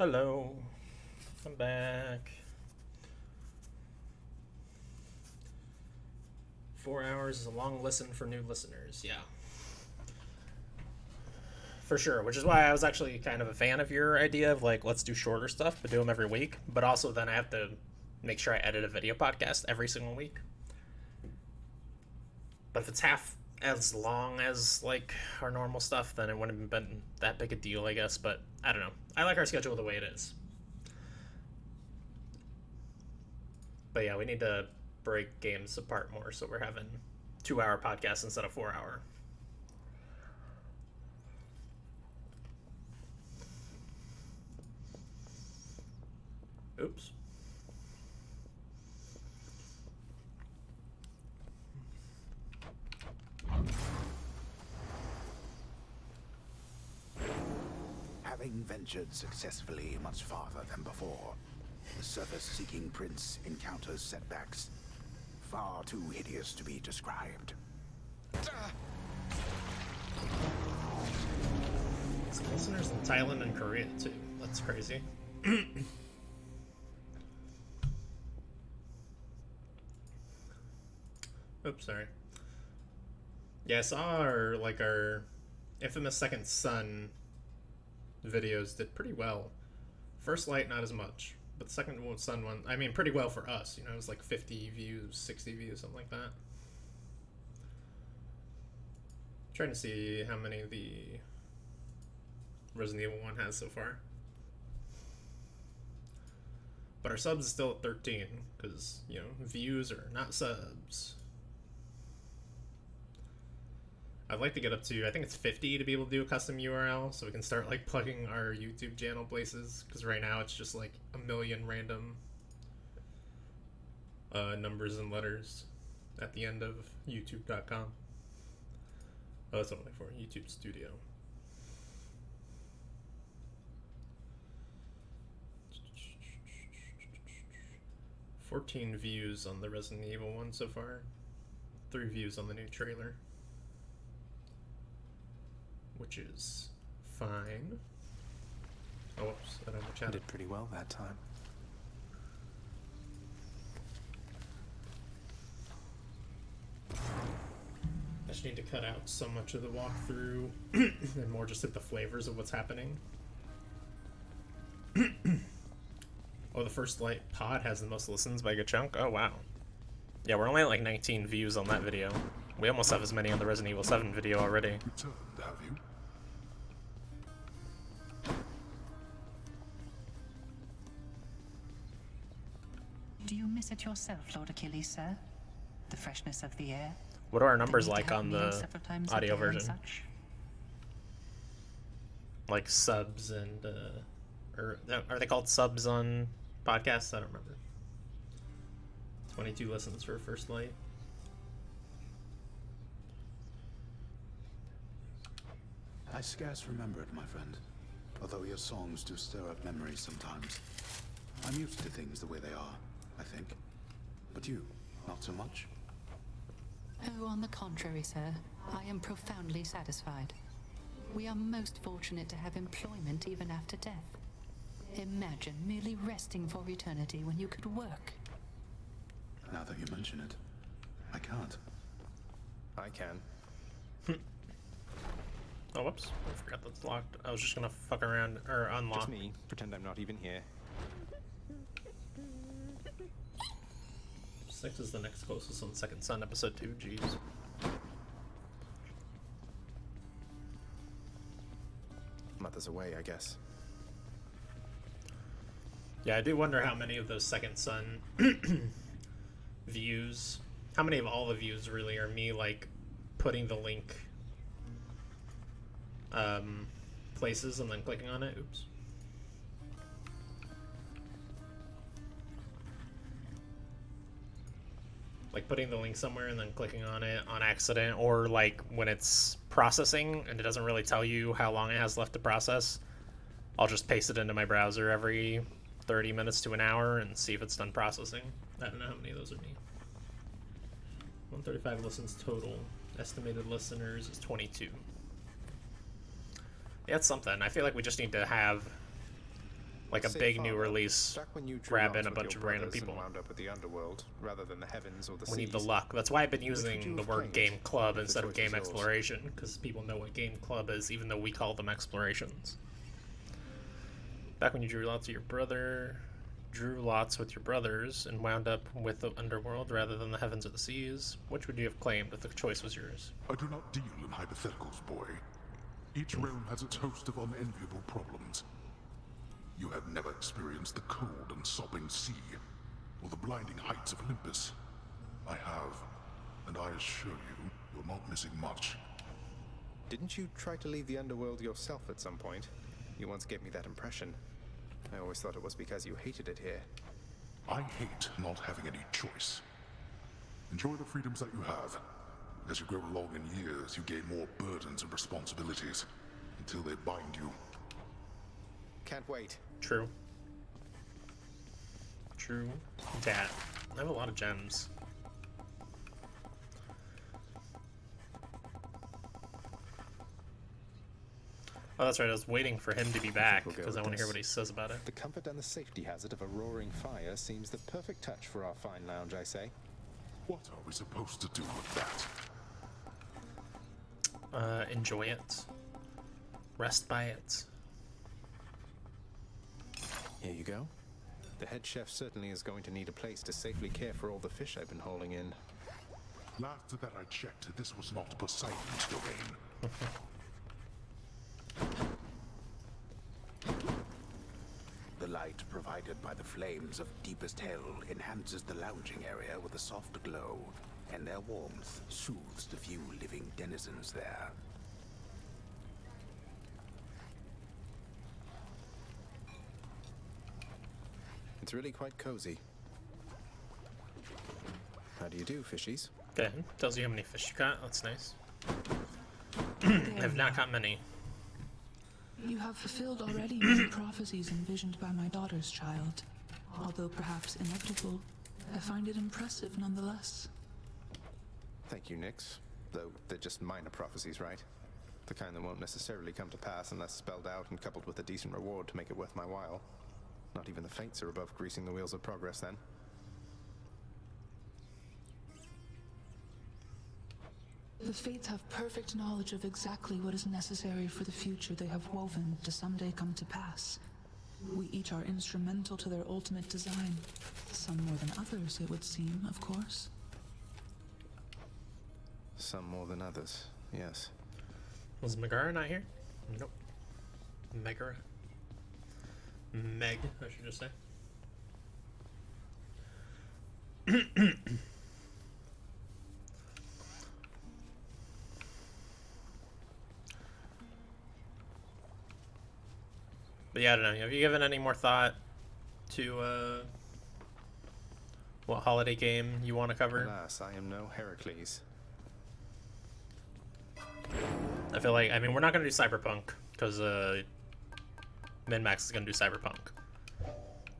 Hello. I'm back. 4 hours is a long listen for new listeners, yeah. For sure, which is why I was actually kind of a fan of your idea of, like, let's do shorter stuff, but do them every week. But also then I have to make sure I edit a video podcast every single week. But if it's half as long as, like, our normal stuff, then it wouldn't have been that big a deal, I guess. But I don't know. I like our schedule the way it is. But yeah, we need to break games apart more, so we're having 2-hour podcasts instead of 4-hour. Oops. Having ventured successfully much farther than before, the surface-seeking prince encounters setbacks far too hideous to be described. Some listeners in Thailand and Korea, too. That's crazy. Oops, sorry. Yeah, I saw our Infamous Second Son videos did pretty well. First Light, not as much. But the Second Son one, I mean, pretty well for us. You know, it was like 50 views, 60 views, something like that. Trying to see how many the Resident Evil 1 has so far. But our subs is still at 13, because, you know, views are not subs. I'd like to get up to, I think it's 50 to be able to do a custom URL, so we can start, like, plugging our YouTube channel places, because right now it's just, like, a million random numbers and letters at the end of youtube.com. Oh, that's only for YouTube Studio. $14 views on the Resident Evil 1 so far. 3 views on the new trailer. Which is fine. Oh, whoops, I don't know. I did pretty well that time. I just need to cut out so much of the walkthrough and more just hit the flavors of what's happening. Oh, the First Light pod has the most listens by a good chunk. Oh, wow. Yeah, we're only at like 19 views on that video. We almost have as many on the Resident Evil 7 video already. Returned, have you? Do you miss it yourself, Lord Achilles, sir? The freshness of the air? What are our numbers like on the audio version? Like subs and, or are they called subs on podcasts? I don't remember. 22 listens for First Light. I scarce remember it, my friend. Although your songs do stir up memories sometimes. I'm used to things the way they are, I think. But you, not so much? Oh, on the contrary, sir. I am profoundly satisfied. We are most fortunate to have employment even after death. Imagine merely resting for eternity when you could work. Now that you mention it, I can't. I can. Oh, whoops. I forgot that's locked. I was just gonna fuck around, or unlock. Just me. Pretend I'm not even here. 6 is the next closest on Second Son, episode 2. Jeez. Mother's away, I guess. Yeah, I do wonder how many of those Second Son views, how many of all the views really are me, like, putting the link places and then clicking on it. Oops. Like putting the link somewhere and then clicking on it on accident, or like when it's processing and it doesn't really tell you how long it has left to process, I'll just paste it into my browser every 30 minutes to an hour and see if it's done processing. I don't know how many of those are me. 135 listens total. Estimated listeners is 22. Yeah, it's something. I feel like we just need to have like a Say big new farther, release, back when you drew grab lots in a with bunch your of random brothers and people. wound up with the underworld rather than the heavens or the We need the seas, luck. That's why I've been which would using you the have word played? game club The instead of choice game is yours. exploration, because people know what game club is, even though we call them explorations. Back when you drew lots with your brothers and wound up with the underworld rather than the heavens or the seas, which would you have claimed if the choice was yours? I do not deal in hypotheticals, boy. Each realm has its host of unenviable problems. You have never experienced the cold and sobbing sea, or the blinding heights of Olympus. I have, and I assure you, you're not missing much. Didn't you try to leave the underworld yourself at some point? You once gave me that impression. I always thought it was because you hated it here. I hate not having any choice. Enjoy the freedoms that you have. As you grow along in years, you gain more burdens and responsibilities, until they bind you. Can't wait. True. True. Dat. I have a lot of gems. Oh, that's right. I was waiting for him to be back we'll go because I with want to hear this. what he says about it. The comfort and the safety hazard of a roaring fire seems the perfect touch for our fine lounge, I say. What are we supposed to do with that? Enjoy it. Rest by it. Here you go. The head chef certainly is going to need a place to safely care for all the fish I've been hauling in. Last that I checked, this was not Poseidon's domain. The light provided by the flames of deepest hell enhances the lounging area with a soft glow, and their warmth soothes the few living denizens there. It's really quite cozy. How do you do, fishies? Okay, tells you how many fish you got. That's nice. I've not got many. You have fulfilled already many prophecies envisioned by my daughter's child. Although perhaps inevitable, I find it impressive nonetheless. Thank you, Nyx. Though they're just minor prophecies, right? The kind that won't necessarily come to pass unless spelled out and coupled with a decent reward to make it worth my while. Not even the Fates are above greasing the wheels of progress, then. The Fates have perfect knowledge of exactly what is necessary for the future they have woven to someday come to pass. We each are instrumental to their ultimate design. Some more than others, it would seem, of course. Some more than others, yes. Was Megara not here? Nope. Megara. Meg, I should just say. But yeah, I don't know. Have you given any more thought to what holiday game you want to cover? Alas, I am no Heracles. I feel like, I mean, we're not going to do Cyberpunk because MinMax is going to do Cyberpunk.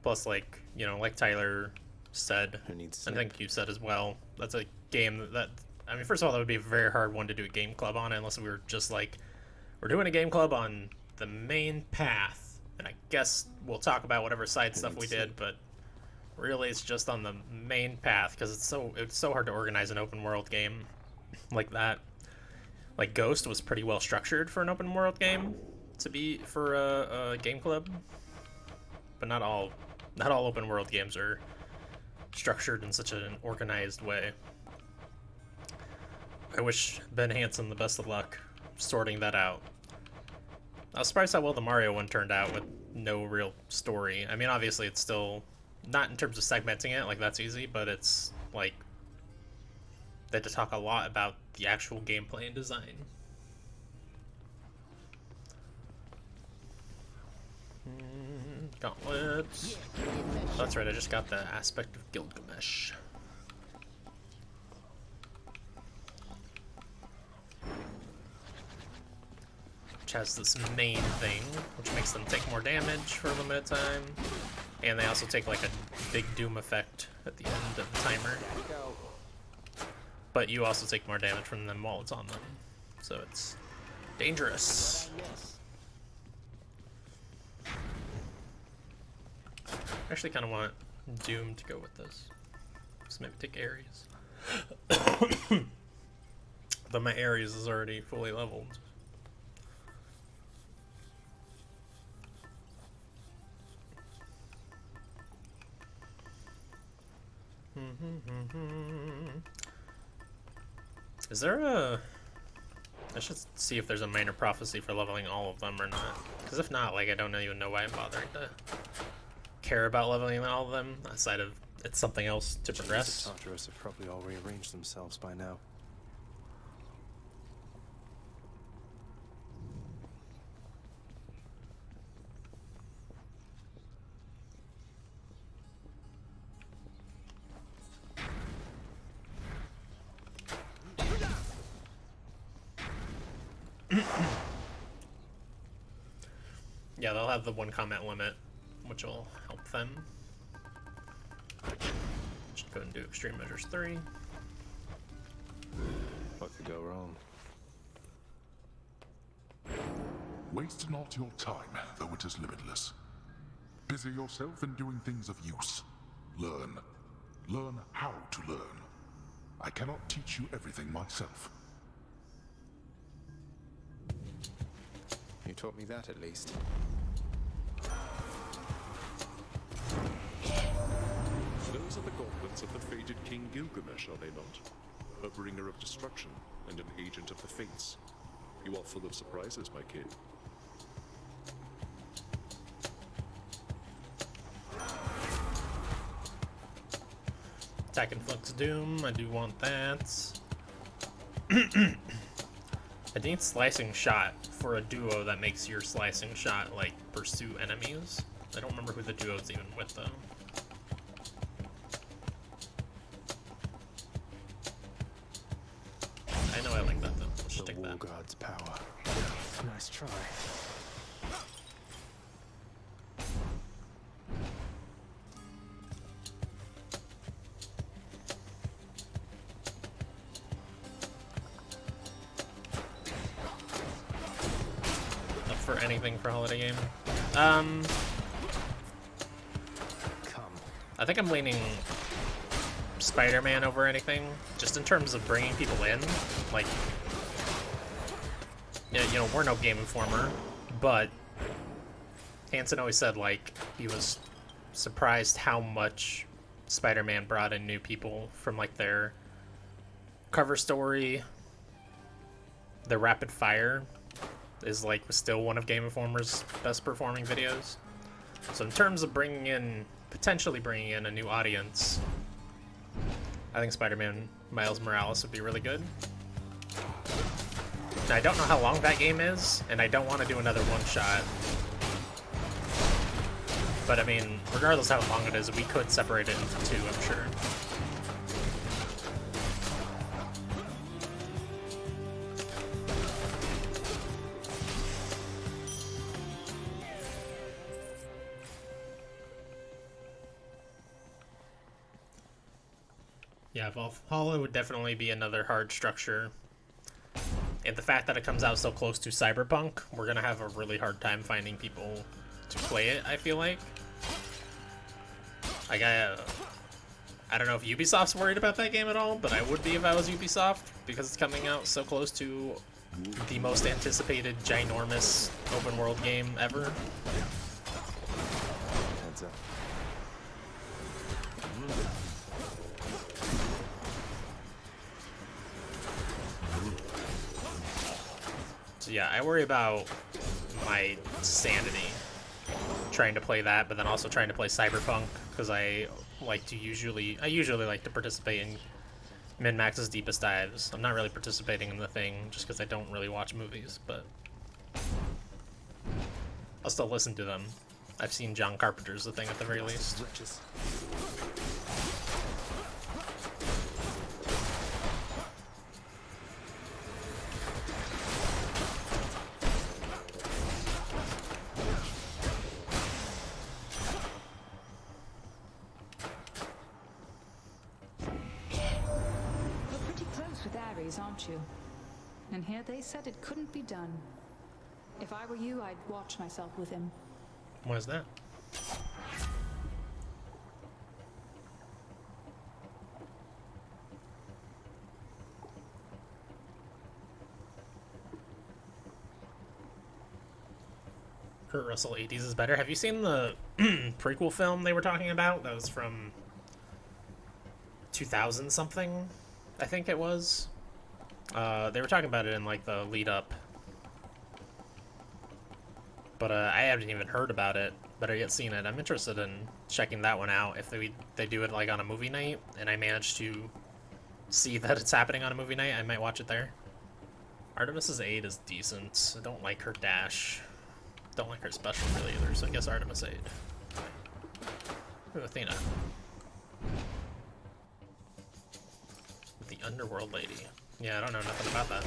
Plus, like, you know, like Tyler said, and I think you said as well, that's a game that, I mean, first of all, that would be a very hard one to do a game club on unless we were just like, we're doing a game club on the main path. And I guess we'll talk about whatever side stuff we did, but really it's just on the main path because it's so hard to organize an open world game like that. Like Ghost was pretty well structured for an open world game to be for a game club, but not all open world games are structured in such an organized way. I wish Ben Hansen the best of luck sorting that out. I was surprised how well the Mario one turned out with no real story. I mean, obviously it's still not in terms of segmenting it, like that's easy, but it's like they had to talk a lot about the actual gameplay and design. Gauntlets. That's right, I just got the aspect of Gilgamesh. Which has this main thing, which makes them take more damage for a limited time. And they also take like a big doom effect at the end of the timer. But you also take more damage from them while it's on them. So it's dangerous. Actually, kind of want Doom to go with this. So maybe take Ares. But my Ares is already fully leveled. Is there a... I should see if there's a minor prophecy for leveling all of them or not. Because if not, like, I don't even know why I'm bothering to care about leveling all of them, aside of it's something else to progress. The Tartarus have probably all rearranged themselves by now. Yeah, they'll have the 1 comment limit, which will help them. Just go and do Extreme Measures 3. What could go wrong? Waste not your time, though it is limitless. Busy yourself in doing things of use. Learn. Learn how to learn. I cannot teach you everything myself. You taught me that, at least. Those are the gauntlets of the fated King Gilgamesh, are they not? A bringer of destruction and an agent of the fates. You are full of surprises, my kid. Attack and Flux Doom, I do want that. I need Slicing Shot for a duo that makes your Slicing Shot, like, pursue enemies. I don't remember who the duo's even with, though. I know I like that, though. Let's just take that. God's power. Nice try. Anything for holiday game. I think I'm leaning Spider-Man over anything, just in terms of bringing people in. Like, yeah, you know, we're no Game Informer, but Hanson always said, like, he was surprised how much Spider-Man brought in new people from, like, their cover story, the rapid fire is like still one of Game Informer's best performing videos. So in terms of potentially bringing in a new audience, I think Spider-Man Miles Morales would be really good. Now, I don't know how long that game is, and I don't want to do another one-shot. But I mean, regardless of how long it is, we could separate it into 2, I'm sure. Yeah, Valhalla would definitely be another hard structure. And the fact that it comes out so close to Cyberpunk, we're gonna have a really hard time finding people to play it, I feel like. Like, I don't know if Ubisoft's worried about that game at all, but I would be if I was Ubisoft, because it's coming out so close to the most anticipated, ginormous open-world game ever. Heads up. So yeah, I worry about my sanity trying to play that, but then also trying to play Cyberpunk, because I usually like to participate in Min-Max's Deepest Dives. I'm not really participating in the thing just because I don't really watch movies, but I'll still listen to them. I've seen John Carpenter's The Thing at the very least. Aren't you? And here they said it couldn't be done. If I were you, I'd watch myself with him. What is that? Kurt Russell 80s is better. Have you seen the prequel film they were talking about? That was from 2000 something, I think it was. They were talking about it in like the lead up. But I haven't even heard about it, better yet seen it. I'm interested in checking that one out if they do it like on a movie night and I manage to see that it's happening on a movie night. I might watch it there. Artemis's Aid is decent. I don't like her dash. Don't like her special really either, so I guess Artemis Aid. Ooh, Athena. The Underworld Lady. Yeah, I don't know nothing about that.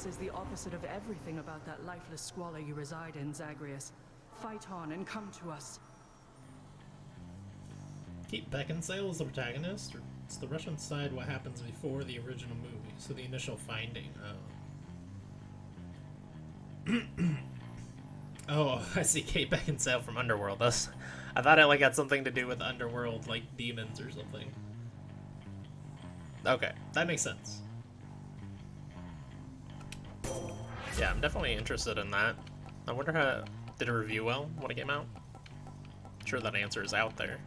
Is the opposite of everything about that lifeless squalor you reside in, Zagreus. Fight on and come to us. Kate Beckinsale is the protagonist, or it's the Russian side what happens before the original movie, so the initial finding. Oh, I see Kate Beckinsale from Underworld. I thought it like had something to do with Underworld, like demons or something. Okay, that makes sense. Yeah, I'm definitely interested in that. I wonder how... Did it review well when it came out? I'm sure that answer is out there.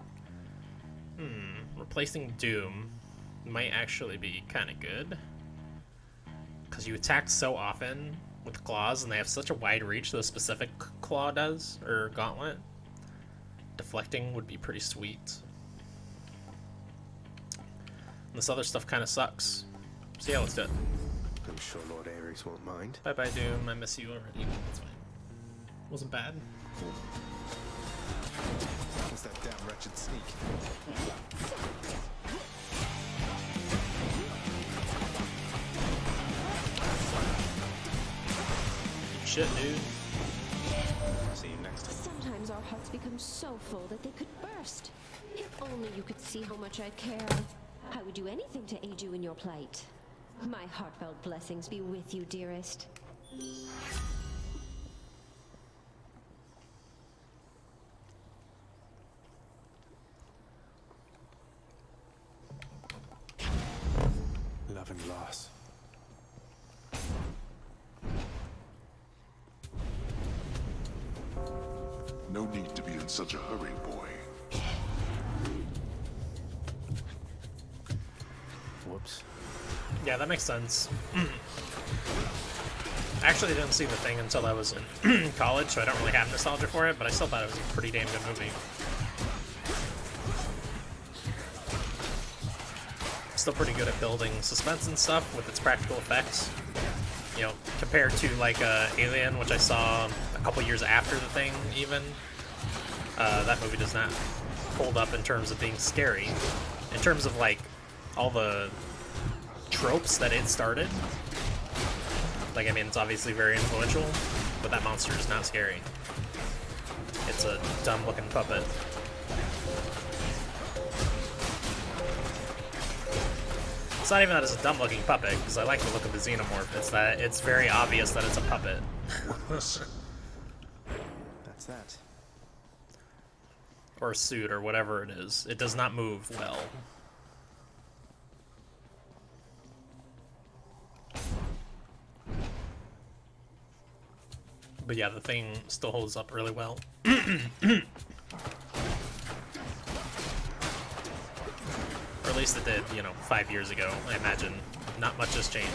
Replacing Doom might actually be kind of good. Because you attack so often with claws, and they have such a wide reach the specific claw does, or gauntlet. Deflecting would be pretty sweet. And this other stuff kind of sucks. So yeah, let's do it. I'm sure Lord Ares won't mind. Bye-bye, Doom. I miss you already. That's fine. Wasn't bad. It's that damn wretched sneak. Good shit, dude. See you next time. Sometimes our hearts become so full that they could burst. If only you could see how much I care. I would do anything to aid you in your plight. My heartfelt blessings be with you, dearest. Love and loss. No need to be in such a hurry, boy. Whoops. Yeah, that makes sense. I actually didn't see the thing until I was in college, so I don't really have nostalgia for it, but I still thought it was a pretty damn good movie. Still pretty good at building suspense and stuff with its practical effects. You know, compared to like Alien, which I saw a couple years after the thing even. That movie does not hold up in terms of being scary. In terms of like all the tropes that it started. Like, I mean, it's obviously very influential, but that monster is not scary. It's a dumb-looking puppet. It's not even that it's a dumb-looking puppet, because I like the look of the xenomorph. It's that it's very obvious that it's a puppet. That's that. Or a suit, or whatever it is. It does not move well. But yeah, the thing still holds up really well. Or at least it did, you know, 5 years ago. I imagine not much has changed.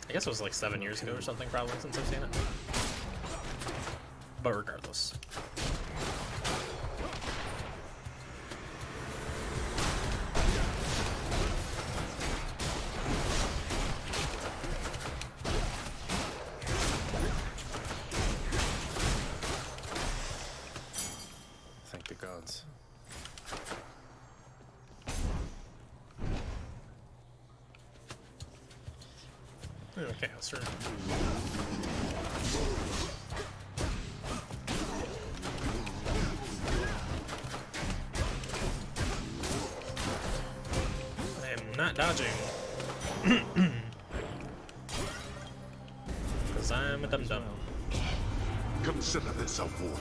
I guess it was like 7 years ago or something probably since I've seen it. But regardless. Thank the gods. Okay, let's turn. not dodging. Because I'm a dum-dum. Consider this a warning.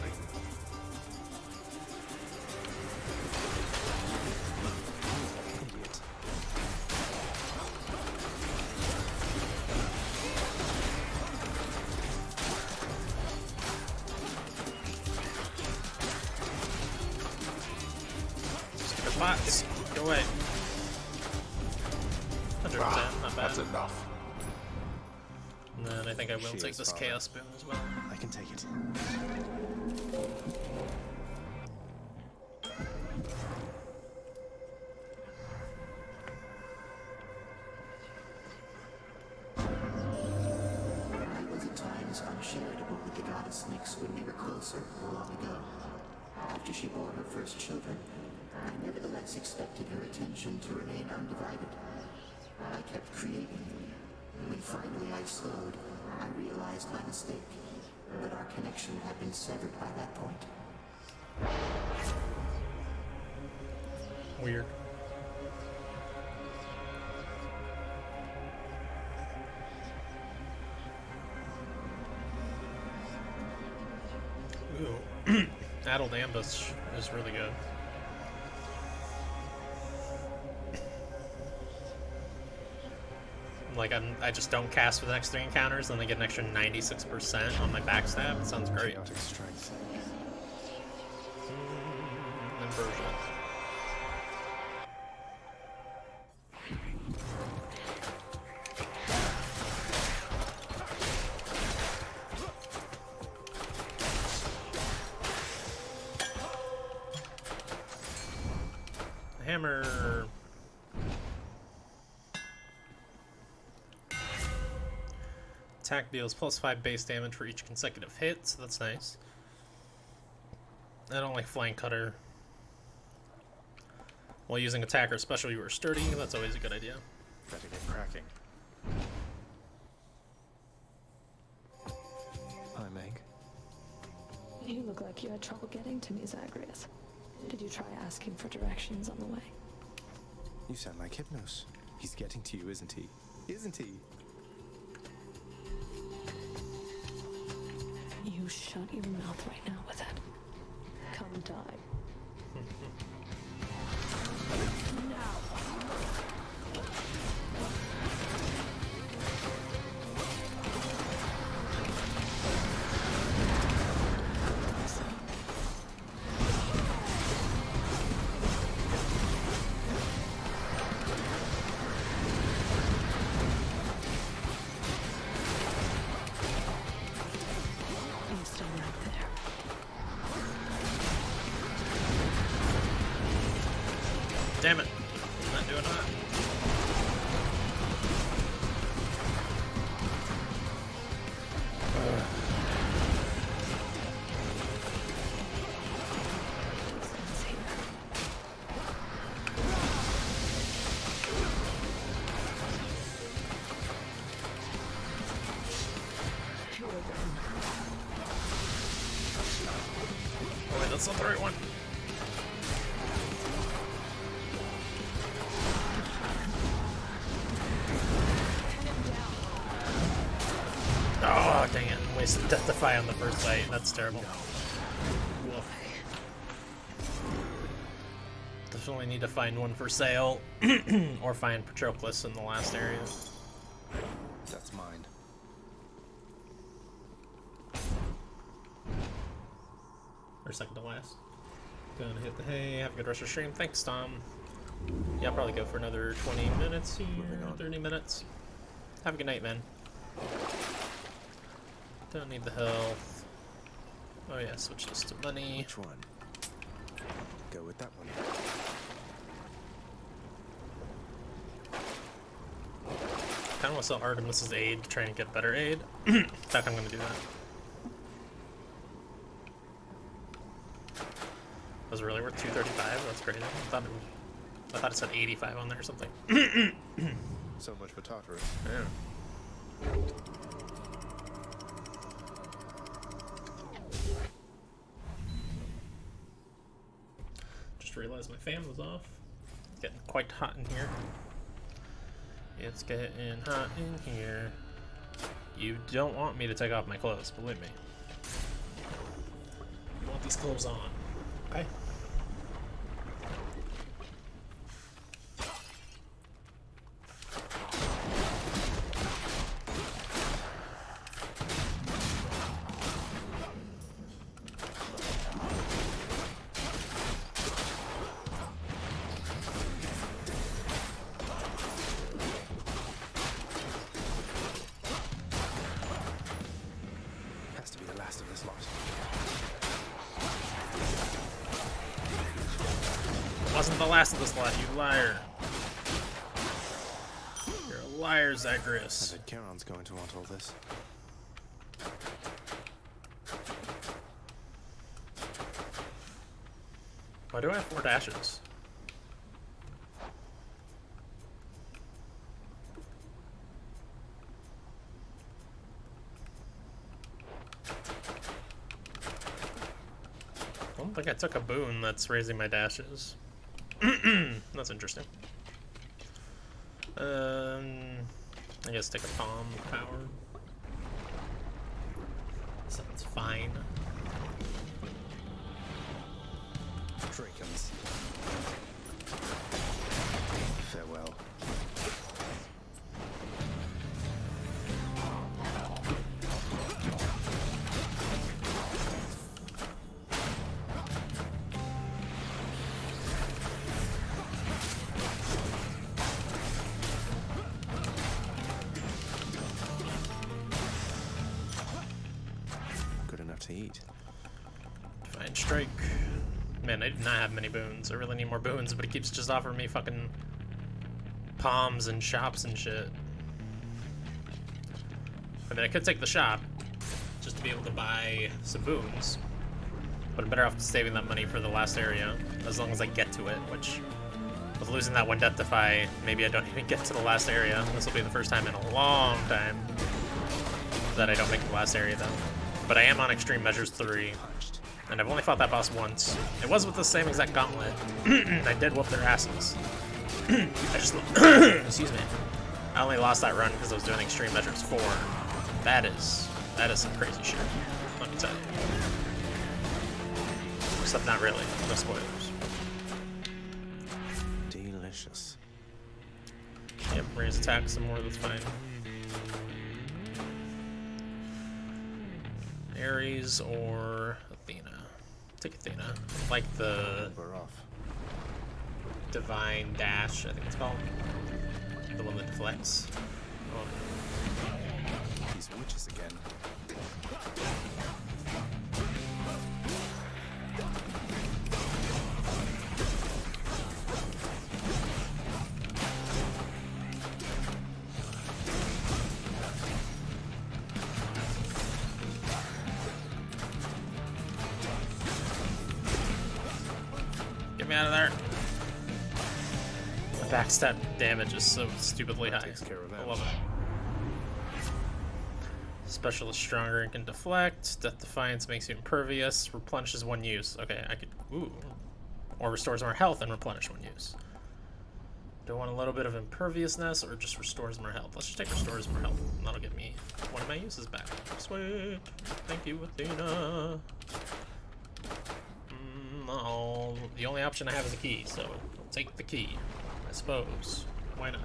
Idiot. Stupid bots. Go away. 100%, not bad. That's enough. And then I think I will She take is this fine. Chaos Boon as well. I can take it. It was at times uncharitable with the goddess Nyx when we were closer long ago. After she bore her first children, I nevertheless expected her attention to remain undivided. I kept creating. When finally I slowed, I realized my mistake. But our connection had been severed by that point. Weird. Ooh. Addled Ambush is really good. Like, I just don't cast for the next 3 encounters, and I get an extra 96% on my backstab. It sounds great. Chaotic strength. Inversion. Hammer. Attack deals +5 base damage for each consecutive hit, so that's nice. I don't like Flying Cutter. While using attack or special, you are sturdy. That's always a good idea. Better get cracking. Hi, Meg. You look like you had trouble getting to me, Zagreus. Did you try asking for directions on the way? You sound like Hypnos. He's getting to you, isn't he? Isn't he? You shut your mouth right now with it. Come die. You stay right there. Damn it. I'm not doing that. Oh wait, that's not the right one. Oh, dang it. Wasted Death Defy on the first fight. That's terrible. Woof. Definitely need to find one for sale. Or find Patroclus in the last area. That's mine. Or second to last. Gonna hit the hay. Have a good rest of your stream. Thanks, Tom. Yeah, I'll probably go for another 20 minutes here. 30 minutes. Have a good night, man. Don't need the health. Oh yeah, switch this to money. Which one? Go with that one. Kinda want to sell Artemis's aid to try and get better aid. In fact, I'm gonna do that. Was it really worth 235? That's crazy. I thought it said 85 on there or something. So much for Tartarus. Yeah. Just realized my fan was off. It's getting quite hot in here. It's getting hot in here. You don't want me to take off my clothes, believe me. I want these clothes on. Okay. Has to be the last of this lot. Wasn't the last of this lot, you liar. You're a liar, Zagreus. I bet Charon's going to want all this. Why do I have 4 dashes? I don't think I took a boon that's raising my dashes. That's interesting. I guess take a palm power. Sounds fine. Drakens. Farewell. Good enough to eat. Divine Strike. Man, I did not have many boons. I really need more boons, but it keeps just offering me fucking palms and shops and shit. I mean, I could take the shop just to be able to buy some boons, but I'm better off saving that money for the last area, as long as I get to it, which, with losing that one death defy, maybe I don't even get to the last area. This will be the first time in a long time that I don't make the last area, though. But I am on Extreme Measures 3. And I've only fought that boss once. It was with the same exact gauntlet. I did whoop their asses. I just... excuse me. I only lost that run because I was doing Extreme Measures 4. That is some crazy shit. Let me tell you. Except not really. No spoilers. Delicious. Yep, raise attack some more, that's fine. Ares or Athena. Take Athena. Like the We're off. Divine Dash, I think it's called. The one that deflects. Oh. These witches again. Get me out of there. My backstab damage is so stupidly high. I love it. Special is stronger and can deflect. Death Defiance makes you impervious. Replenishes one use. Okay, I could... Ooh. Or restores more health and replenish one use. Do I want a little bit of imperviousness or just restores more health? Let's just take restores more health. And that'll get me one of my uses back. Sweet. Thank you, Athena. No, the only option I have is a key, so I'll take the key, I suppose. Why not?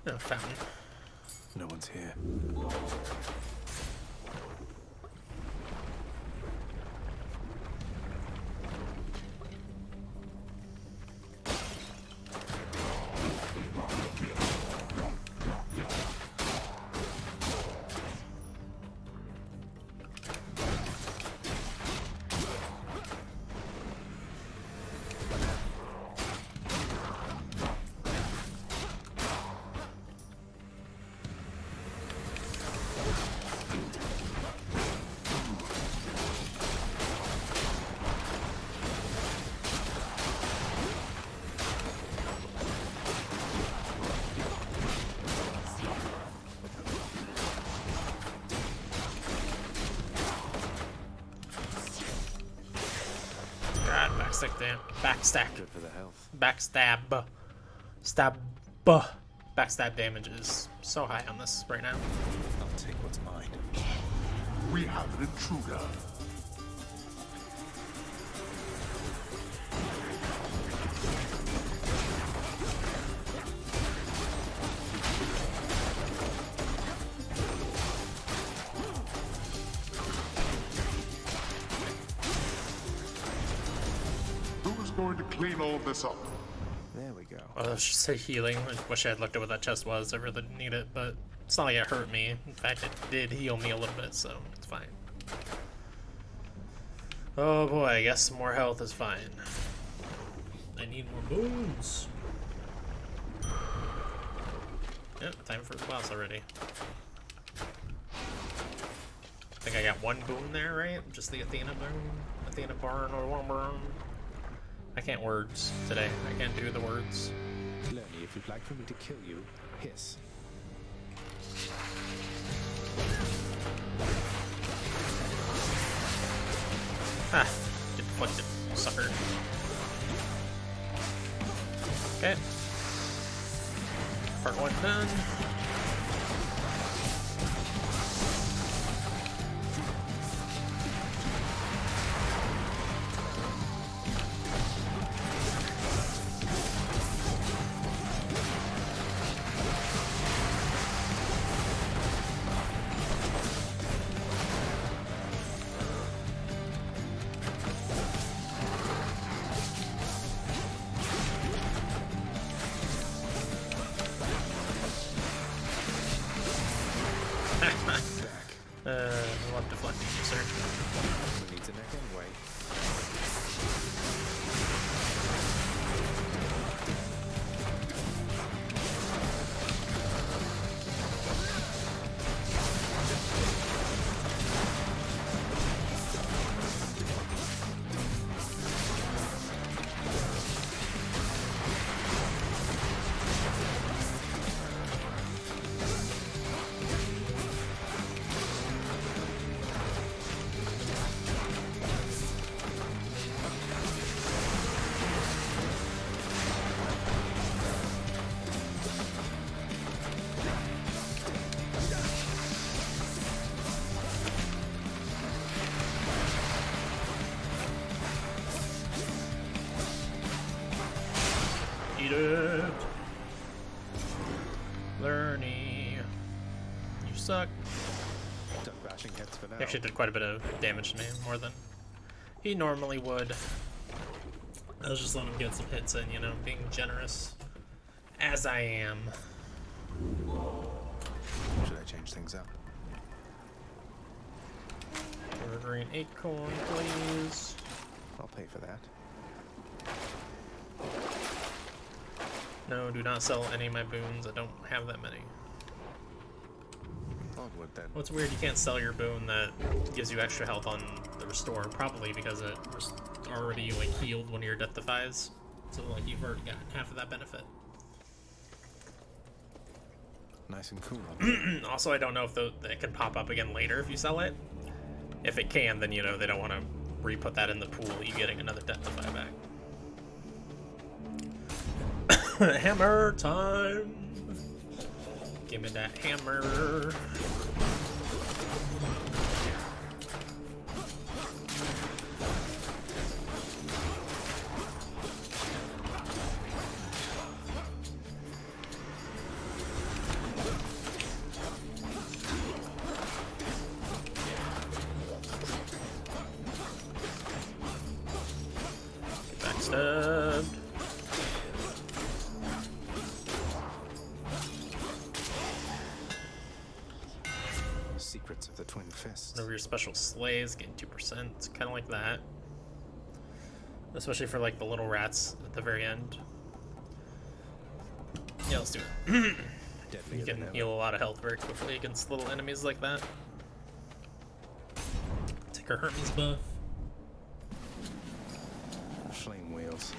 No, fountain. No one's here. Backstab. Backstab. Good for the health. Backstab. Stab. Backstab damage is so high on this right now. I'll take what's mine. We have an intruder. Who's going to clean all this up? There we go. Well, let's just say healing. I wish I had looked at what that chest was. I really didn't need it, but it's not like it hurt me. In fact, it did heal me a little bit, so it's fine. Oh boy, I guess more health is fine. I need more boons. Yep, time for the boss already. I think I got one boon there, right? Just the Athena boon? Athena burn or one burn. I can't words today. I can't do the words. Lenny, if you'd like for me to kill you, hiss. Ah, deflected, sucker. Okay. Part 1 done. I love deflecting, sir. Who needs a neck anyway? Eat it. Lerny. You suck. Done bashing heads for now. He actually did quite a bit of damage to me, more than he normally would. I was just letting him get some hits in, you know, being generous. As I am. Should I change things up? Ordering acorn, please. I'll pay for that. No, do not sell any of my boons. I don't have that many. Onward then. What's weird, you can't sell your boon that gives you extra health on the restore, probably because it already like healed one of your death defies. So like you've already got half of that benefit. Nice and cool. Also, I don't know if it can pop up again later if you sell it. If it can, then you know they don't want to re-put that in the pool. You getting another death defy back. Hammer time! Give me that hammer. Backstabbed. Secrets of the Twin Fists. Whenever your special slays, gain 2%. It's kind of like that. Especially for like the little rats at the very end. Yeah, let's do it. You can heal a lot of health very quickly against little enemies like that. Take her Hermes buff. Flame wheels.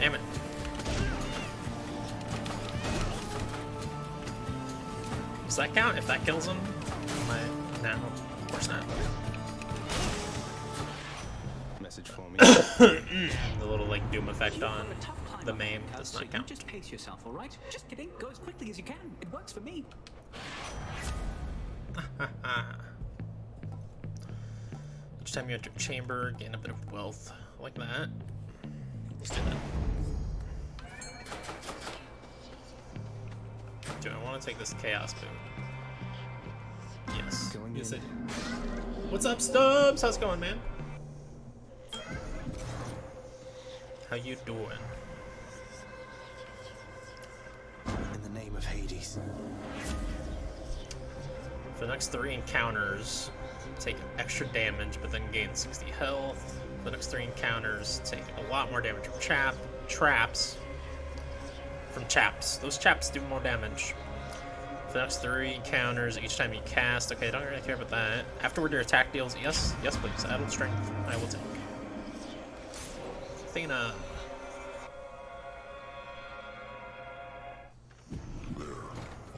Damn it. Does that count? If that kills him? No, of course not. Message for me. The little like doom effect on the main does So not you count. just pace yourself, all right? Just kidding. Go as quickly as you can. It works for me. Each time you enter a chamber, gain a bit of wealth. Like that. Let's do that. Do I want to take this chaos boot? Yes. Yes, I do. What's up, Stubbs? How's it going, man? How you doing? In the name of Hades. For the next 3 encounters, take extra damage, but then gain 60 health. For the next 3 encounters, take a lot more damage from traps. From chaps. Those chaps do more damage. For the next 3 encounters, each time you cast. Okay, I don't really care about that. Afterward, your attack deals. Yes, yes, please. Added strength. I will take. Athena. There,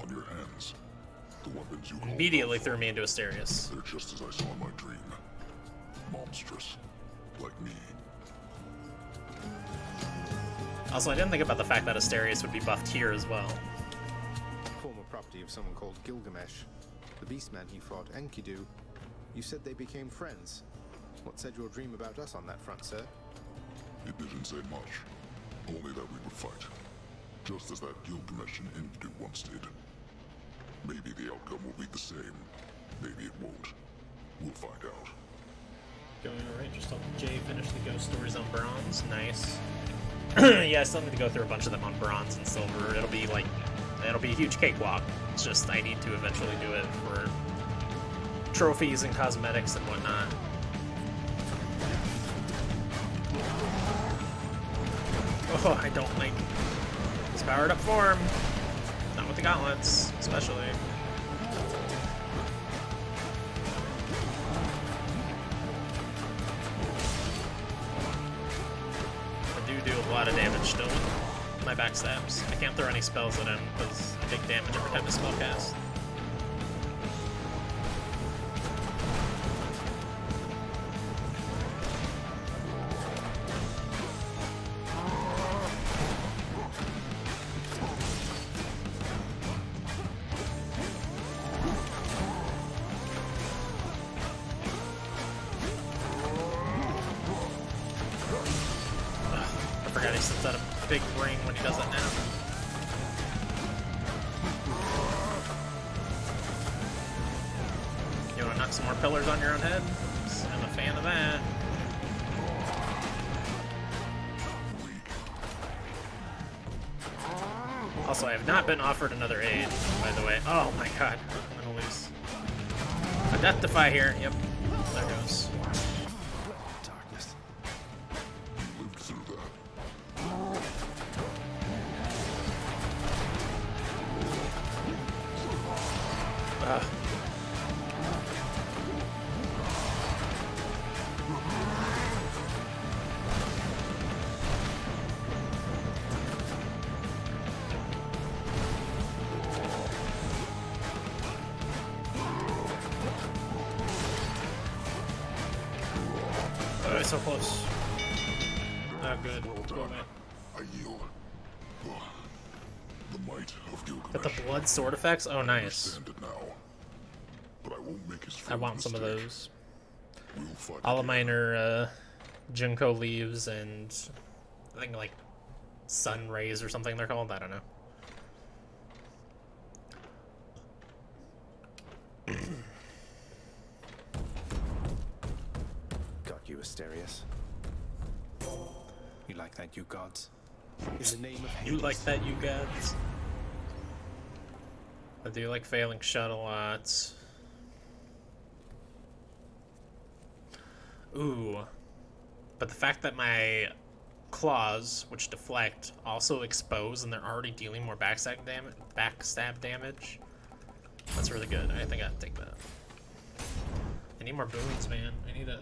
on your hands. The weapons you Immediately threw me into Asterius. They're just as I saw in my dream. Monstrous. Like me. Also, I didn't think about the fact that Asterius would be buffed here as well. Former property of someone called Gilgamesh. The beastman he fought, Enkidu. You said they became friends. What said your dream about us on that front, sir? It didn't say much. Only that we would fight. Just as that Gilgamesh and Enkidu once did. Maybe the outcome will be the same. Maybe it won't. We'll find out. Going alright, just helping Jay finish the ghost stories on bronze. Nice. Yeah, I still need to go through a bunch of them on bronze and silver. It'll be a huge cakewalk. It's just I need to eventually do it for trophies and cosmetics and whatnot. Oh, I don't like his powered up form. Not with the gauntlets, especially. I do a lot of damage still with my backstabs. I can't throw any spells at him because I take damage every time I spell cast. I forgot he sets out a big ring when he does that now. You want to knock some more pillars on your own head? I'm a fan of that. Also, I have not been offered another aid, by the way. Oh my god. I'm gonna lose. A death defy here. Yep. There goes. Darkness. Lived through that. Oh, it's so close. Oh, good. Well Go done. away. I yield. The might of Gilgamesh. Got the blood sword effects? Oh, nice. Understand it now. But I won't make his I friend want some of mistake. those. We'll fight All of again. mine are Junko leaves and I think like sun rays or something they're called. I don't know. Got you, Asterius. You like that, you gods? In the name of Hades. You like that, you gods? I do like failing shut a lot. Ooh. But the fact that my claws, which deflect, also expose and they're already dealing more backstab damage, that's really good. I think I'd take that. I need more boons, man. I need to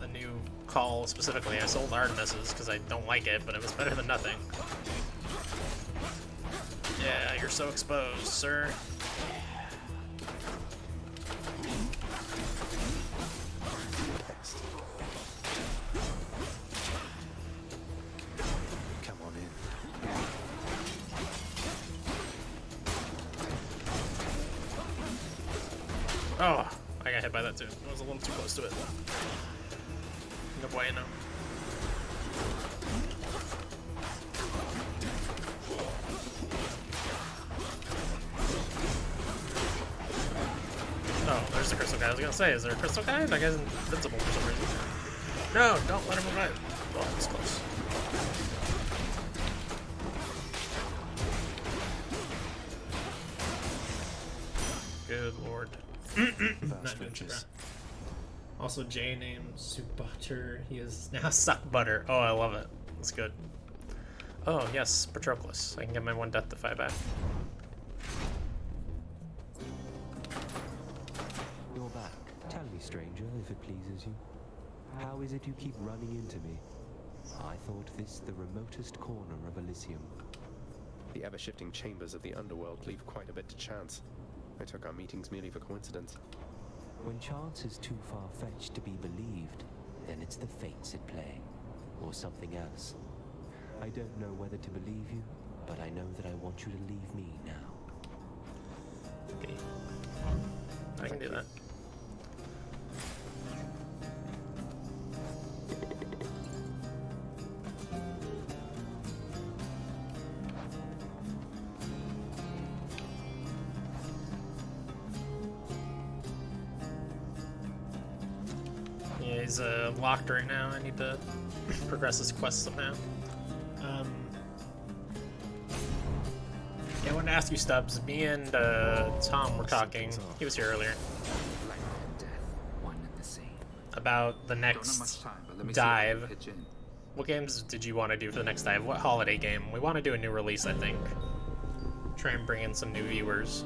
a new call specifically. I sold Artemis's because I don't like it, but it was better than nothing. Yeah, you're so exposed, sir. Come on in. Oh, I got hit by that too. I was a little too close to it. No bueno. Oh, there's the crystal guy. I was gonna say, is there a crystal guy? That guy's invincible for some reason. No, don't let him revive. Oh, it's close. Good lord. Not doing too bad. Also, Jay named Subutter. He is now Suck Butter. Oh, I love it. That's good. Oh, yes, Patroclus. I can get my 1 death defy back. You're back. Tell me, stranger, if it pleases you. How is it you keep running into me? I thought this the remotest corner of Elysium. The ever-shifting chambers of the underworld leave quite a bit to chance. I took our meetings merely for coincidence. When chance is too far-fetched to be believed, then it's the fates at play, or something else. I don't know whether to believe you, but I know that I want you to leave me now. Okay. I can do that. Yeah, he's locked right now. I need to progress his quest somehow. Yeah, I wanted to ask you, Stubbs. Me and Tom were talking. He was here earlier. About the next dive. What games did you want to do for the next dive? What holiday game? We want to do a new release, I think. Try and bring in some new viewers.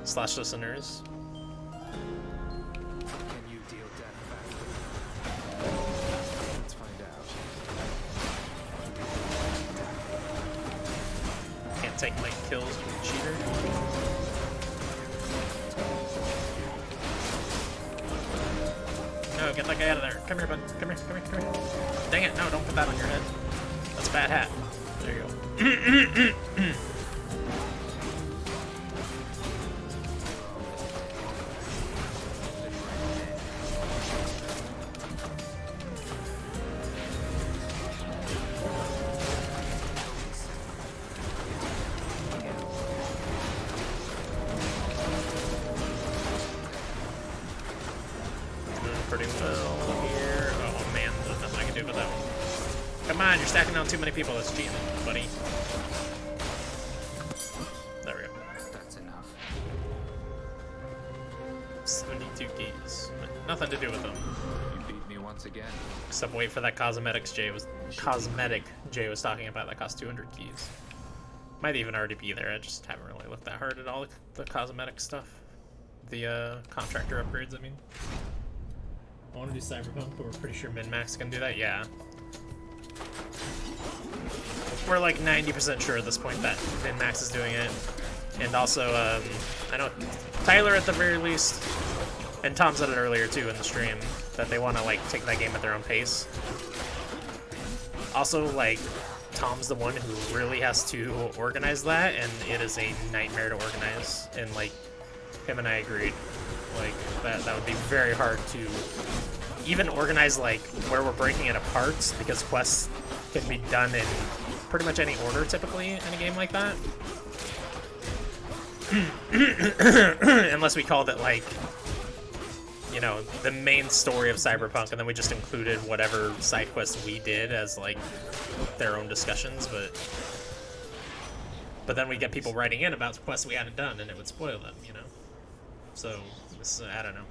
/ listeners. Let's find out. Can't take my kills, you cheater. No, get that guy out of there. Come here, bud. Come here, come here, come here. Dang it, no, don't put that on your head. That's a bad hat. There you go. Pretty well here. Oh man, there's nothing I can do about that one. Come on, you're stacking down too many people. That's cheating, buddy. There we go. That's enough. 72 keys. Nothing to do with them. You beat me once again. Except wait for that cosmetic Jay was talking about that cost 200 keys. Might even already be there. I just haven't really looked that hard at all the cosmetic stuff. The contractor upgrades, I mean. I want to do Cyberpunk, but we're pretty sure Min-Max can do that. Yeah. We're like 90% sure at this point that Min-Max is doing it. And also, I know Tyler at the very least, and Tom said it earlier too in the stream, that they want to like take that game at their own pace. Also, like, Tom's the one who really has to organize that, and it is a nightmare to organize. And like, him and I agreed. Like, that would be very hard to even organize, like, where we're breaking it apart, because quests can be done in pretty much any order, typically, in a game like that. Unless we called it, like, you know, the main story of Cyberpunk, and then we just included whatever side quests we did as, like, their own discussions, but then we get people writing in about quests we hadn't done, and it would spoil them, you know? So, I don't know.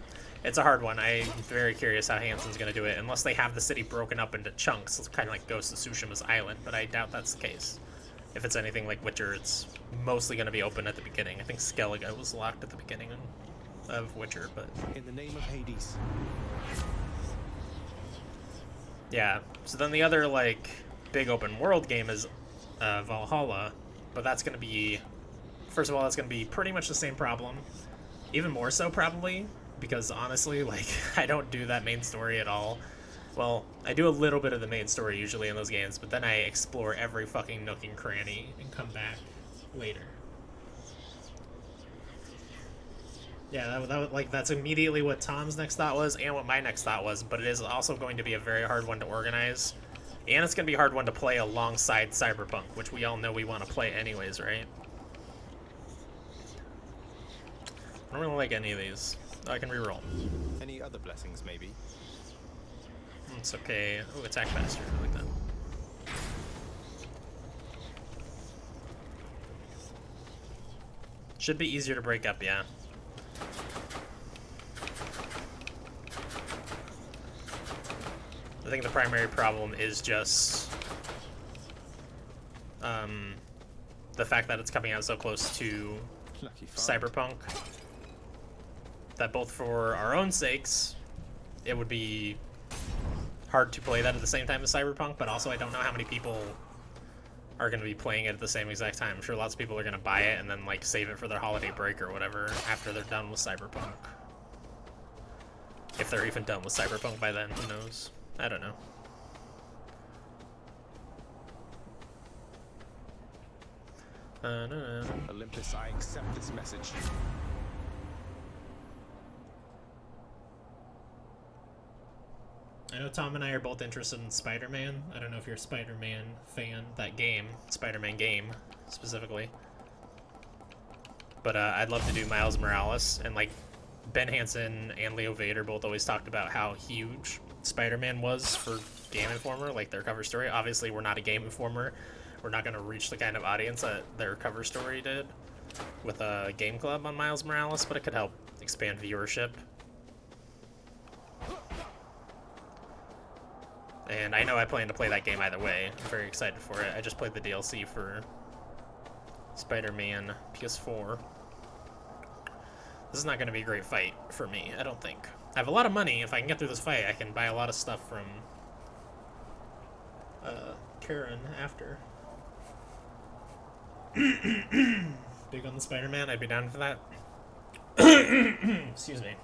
It's a hard one. I'm very curious how Hansen's going to do it, unless they have the city broken up into chunks. It's kind of like Ghost of Tsushima's Island, but I doubt that's the case. If it's anything like Witcher, it's mostly going to be open at the beginning. I think Skellige was locked at the beginning. of Witcher, but in the name of Hades. Yeah. So then the other like big open world game is Valhalla, but that's going to be, first of all, that's going to be pretty much the same problem, even more so probably, because honestly, like, I don't do that main story at all. Well, I do a little bit of the main story usually in those games, but then I explore every fucking nook and cranny and come back later. Yeah, that's immediately what Tom's next thought was and what my next thought was, but it is also going to be a very hard one to organize. And it's going to be a hard one to play alongside Cyberpunk, which we all know we want to play anyways, right? I don't really like any of these. I can reroll. Any other blessings, maybe? It's okay. Oh, attack faster. I like that. Should be easier to break up, yeah. I think the primary problem is just the fact that it's coming out so close to Cyberpunk, that both for our own sakes it would be hard to play that at the same time as Cyberpunk, but also I don't know how many people are going to be playing it at the same exact time. I'm sure lots of people are going to buy it and then like save it for their holiday break or whatever after they're done with Cyberpunk. If they're even done with Cyberpunk by then, who knows? I don't know. Olympus, I accept this message. I know Tom and I are both interested in Spider-Man. I don't know if you're a Spider-Man fan, that game, Spider-Man game, specifically. But I'd love to do Miles Morales, and like Ben Hansen and Leo Vader both always talked about how huge Spider-Man was for Game Informer, like their cover story. Obviously, we're not a Game Informer. We're not going to reach the kind of audience that their cover story did with a Game Club on Miles Morales, but it could help expand viewership. And I know I plan to play that game either way. I'm very excited for it. I just played the DLC for Spider-Man PS4. This is not going to be a great fight for me, I don't think. I have a lot of money. If I can get through this fight, I can buy a lot of stuff from Karen after. Big on the Spider-Man, I'd be down for that. Excuse me.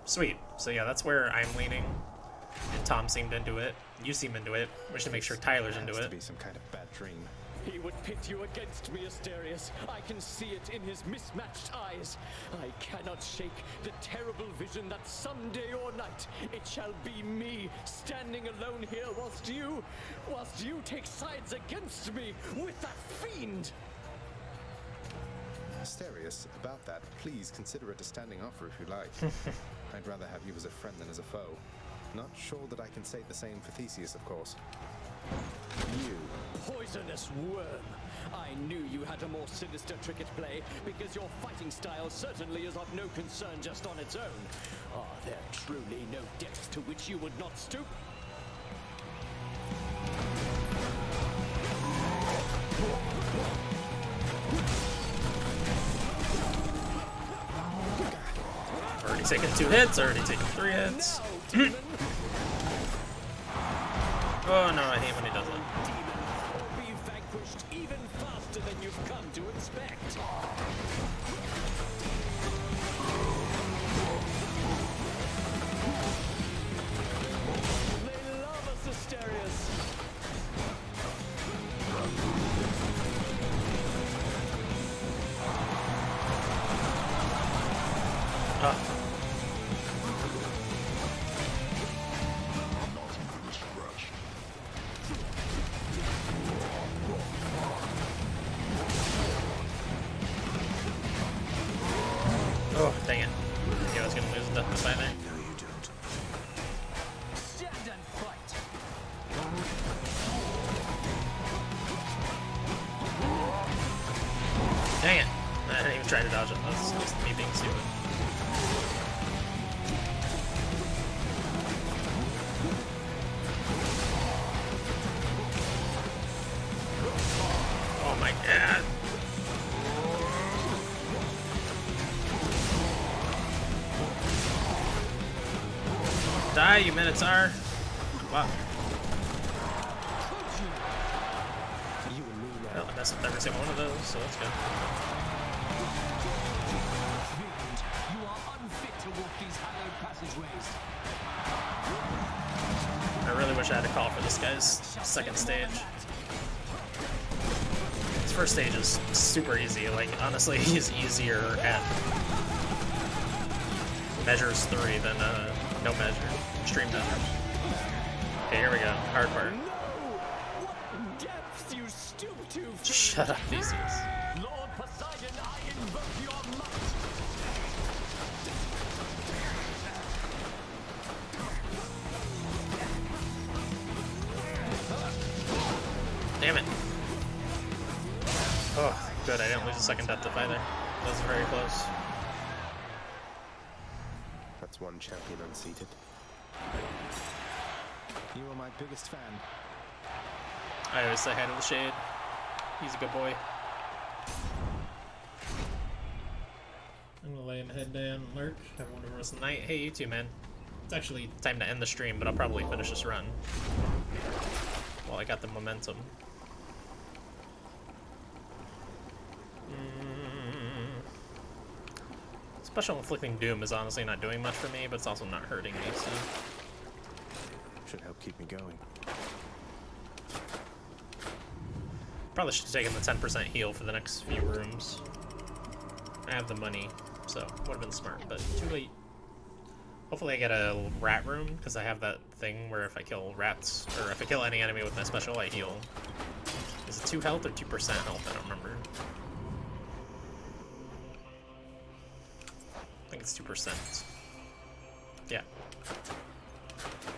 Sweet. So yeah, that's where I'm leaning. And Tom seemed into it. You seem into it. We should make sure Tyler's into it. To be some kind of bad dream. He would pit you against me, Asterius. I can see it in his mismatched eyes. I cannot shake the terrible vision that someday or night it shall be me standing alone here whilst you take sides against me with that fiend. Asterius, about that, please consider it a standing offer if you like. I'd rather have you as a friend than as a foe. Not sure that I can say the same for Theseus, of course. You poisonous worm! I knew you had a more sinister trick at play, because your fighting style certainly is of no concern just on its own. Are there truly no depths to which you would not stoop? Already taken 2 hits, already taken 3 hits. Oh no, I hate when he does it. Be vanquished even faster than you've come to expect. They love us, Asterius. Oh, dang it. Yeah, I was gonna lose the side there. No, you don't. Stand and fight. Dang it. I didn't even try to dodge it. That's just me being stupid. Oh my god. Die, you Minotaur! Wow. Well, I messed with every single one of those, so that's good. You are unfit to walk these hallowed passageways. I really wish I had a call for this guy's second stage. His first stage is super easy. Like, honestly, he's easier at measures 3 than no measure, extreme measures. Okay, here we go. Hard part. Depths you stoop to. Shut up, Theseus. Lord Poseidon, I invoke your might. Damn it. Oh, good. I didn't lose a second death defy there. That was very close. That's one champion unseated. You are my biggest fan. I always say hi to the Shade. He's a good boy. I'm gonna lay my head down and lurk. Have a wonderful rest of the night. Hey, you too, man. It's actually time to end the stream, but I'll probably finish this run while I got the momentum. Special Inflicting Doom is honestly not doing much for me, but it's also not hurting me, so... Should help keep me going. Probably should have taken the 10% heal for the next few rooms. I have the money, so would have been smart, but too late. Hopefully I get a rat room, because I have that thing where if I kill rats, or if I kill any enemy with my special, I heal. Is it 2 health or 2% health? I don't remember. I think it's 2%. Yeah.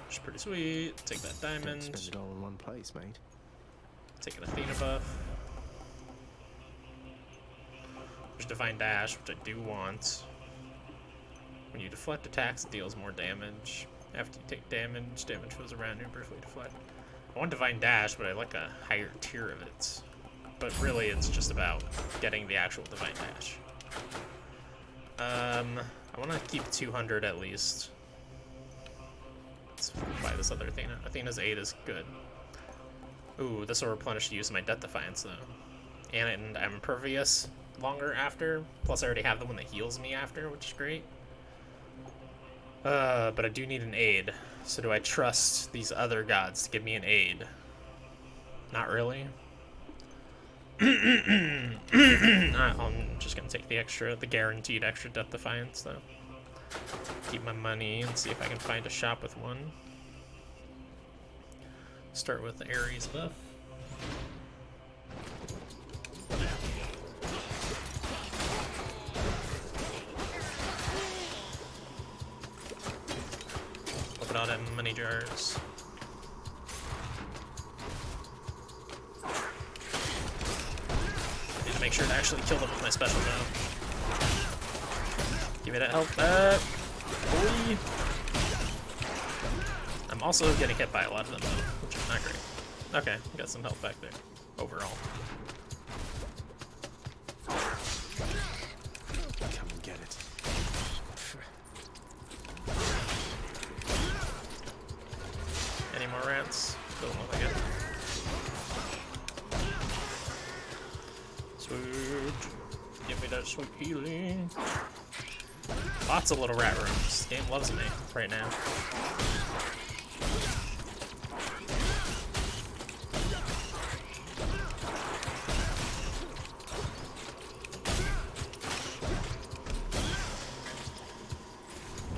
Which is pretty sweet. Take that diamond. Spend it all in one place, mate. Take an Athena buff. There's Divine Dash, which I do want. When you deflect attacks, it deals more damage. After you take damage, damage goes around you briefly deflect. I want Divine Dash, but I like a higher tier of it. But really, it's just about getting the actual Divine Dash. I want to keep 200 at least. Let's buy this other Athena. Athena's 8 is good. Ooh, this will replenish the use of my Death Defiance, though. And I'm impervious longer after. Plus, I already have the one that heals me after, which is great. But I do need an aid. So do I trust these other gods to give me an aid? Not really. I'm just gonna take the guaranteed extra Death Defiance, though. Keep my money and see if I can find a shop with one. Start with the Ares buff. Open all them money jars. Need to make sure to actually kill them with my special now. Give me that health back, boy. I'm also getting hit by a lot of them though, which is not great. Okay, got some health back there, overall. Come and get it. Any more rats? Doesn't look like it. Sweet. Give me that sweet healing. Lots of little rat rooms. This game loves me right now.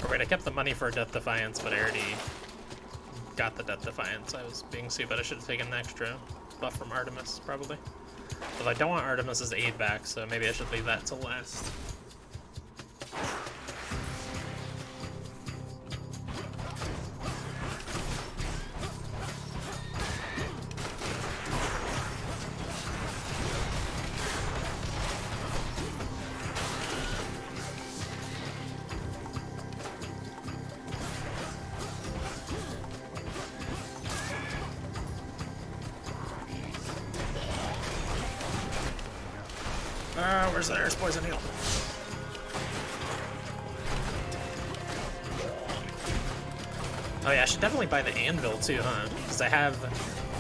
Alright, I kept the money for Death Defiance, but I already got the Death Defiance. I was being stupid. I should have taken an extra buff from Artemis, probably. But I don't want Artemis's aid back, so maybe I should leave that till last. Where's the Air's Poison Heal? Oh yeah, I should definitely buy the anvil too, huh? Because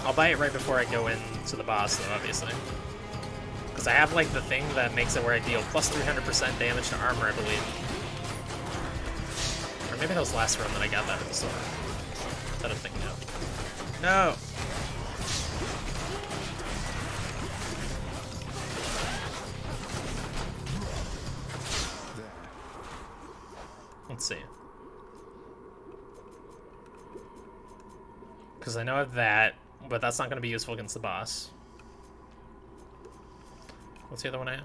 I'll buy it right before I go into the boss, though, obviously. Because I have like the thing that makes it where I deal plus 300% damage to armor, I believe. Or maybe that was last run that I got that at the store. That I'm thinking of. No! Let's see. Because I know of that, but that's not going to be useful against the boss. What's the other one I have?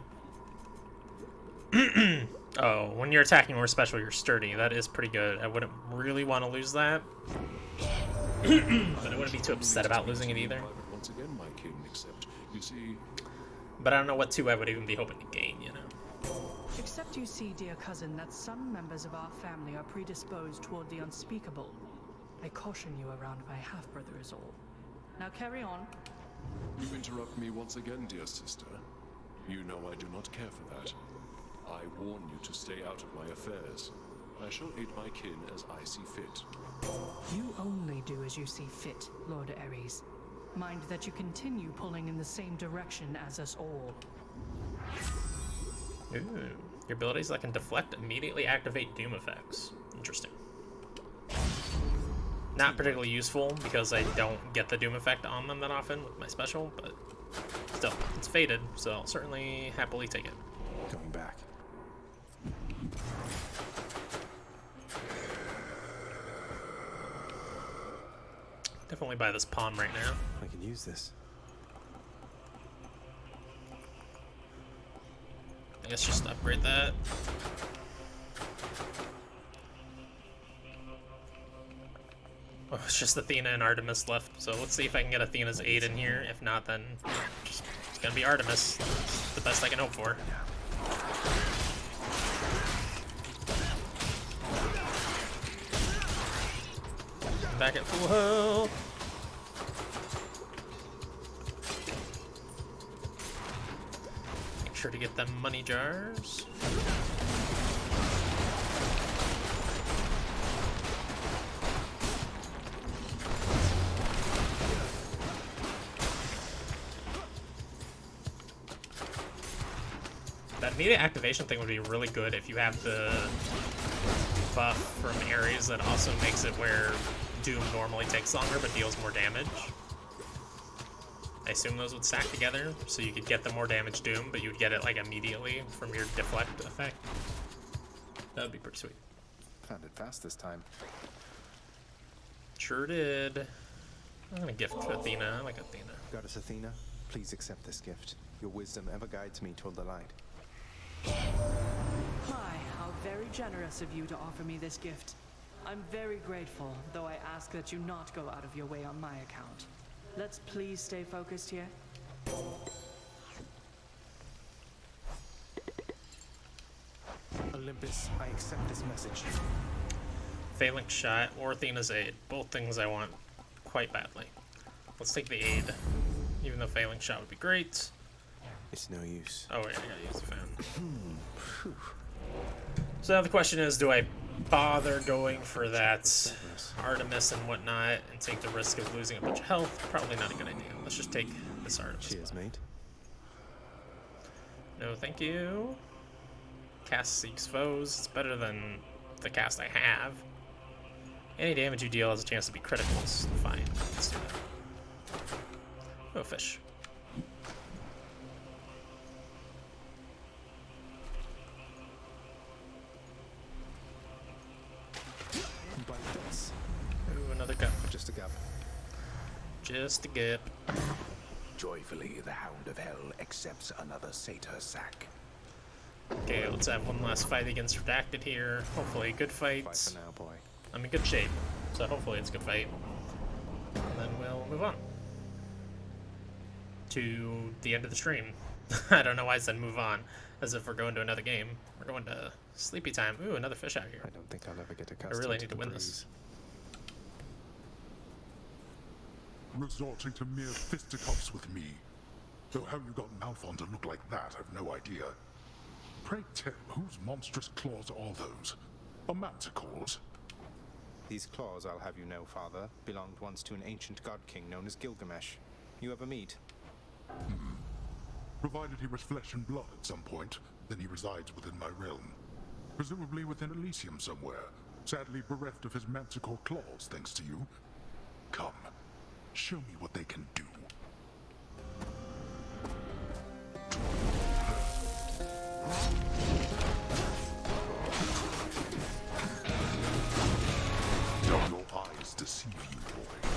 Oh, when you're attacking more special, you're sturdy. That is pretty good. I wouldn't really want to lose that. But I wouldn't be too upset about losing it either. Once again, my king, except, you see... But I don't know what 2 I would even be hoping to gain, you know? Except you see, dear cousin, that some members of our family are predisposed toward the unspeakable. I caution you around my half-brother is all. Now carry on. You interrupt me once again, dear sister. You know I do not care for that. I warn you to stay out of my affairs. I shall aid my kin as I see fit. You only do as you see fit, Lord Ares. Mind that you continue pulling in the same direction as us all. Ooh. Your abilities that can deflect immediately activate doom effects. Interesting. Not particularly useful because I don't get the doom effect on them that often with my special, but still, it's faded, so I'll certainly happily take it. Going back. Definitely buy this pawn right now. I can use this. I guess just upgrade that. Oh, it's just Athena and Artemis left, so let's see if I can get Athena's aid in here. If not, then just, it's gonna be Artemis. It's the best I can hope for. Back at full health. Make sure to get them money jars. That immediate activation thing would be really good if you have the buff from Ares that also makes it where Doom normally takes longer but deals more damage. I assume those would stack together, so you could get the more damage Doom, but you'd get it like immediately from your deflect effect. That would be pretty sweet. Found it fast this time. Sure did. I'm gonna gift to Athena. I like Athena. Goddess Athena, please accept this gift. Your wisdom ever guides me toward the light. My, how very generous of you to offer me this gift. I'm very grateful, though I ask that you not go out of your way on my account. Let's please stay focused here. Olympus, I accept this message. Phalanx shot or Athena's aid. Both things I want quite badly. Let's take the aid, even though Phalanx shot would be great. It's no use. Oh wait, I gotta use the fan. So now the question is, do I bother going for that Artemis and whatnot and take the risk of losing a bunch of health? Probably not a good idea. Let's just take this Artemis. Cheers, mate. No, thank you. Cast seeks foes. It's better than the cast I have. Any damage you deal has a chance to be criticals. Fine, let's do that. Oh, fish. Ooh, another cup. Just a cup. Just a gip. Joyfully, the Hound of Hell accepts another satyr sack. Okay, let's have one last fight against Redacted here. Hopefully, good fight. Fight for now, boy. I'm in good shape, so hopefully it's a good fight. And then we'll move on to the end of the stream. I don't know why I said move on, as if we're going to another game. We're going to sleepy time. Ooh, another fish out here. I don't think I'll ever get I accustomed really to need to the win breeze. this. Resorting to mere fisticuffs with me. Though how you got Malphon to look like that, I've no idea. Pray tell, whose monstrous claws are those? A manticore's? These claws, I'll have you know, Father, belonged once to an ancient god king known as Gilgamesh. You ever meet? Provided he was flesh and blood at some point, then he resides within my realm. Presumably within Elysium somewhere, sadly bereft of his manticore claws thanks to you. Come, show me what they can do. Don't your eyes deceive you, boy.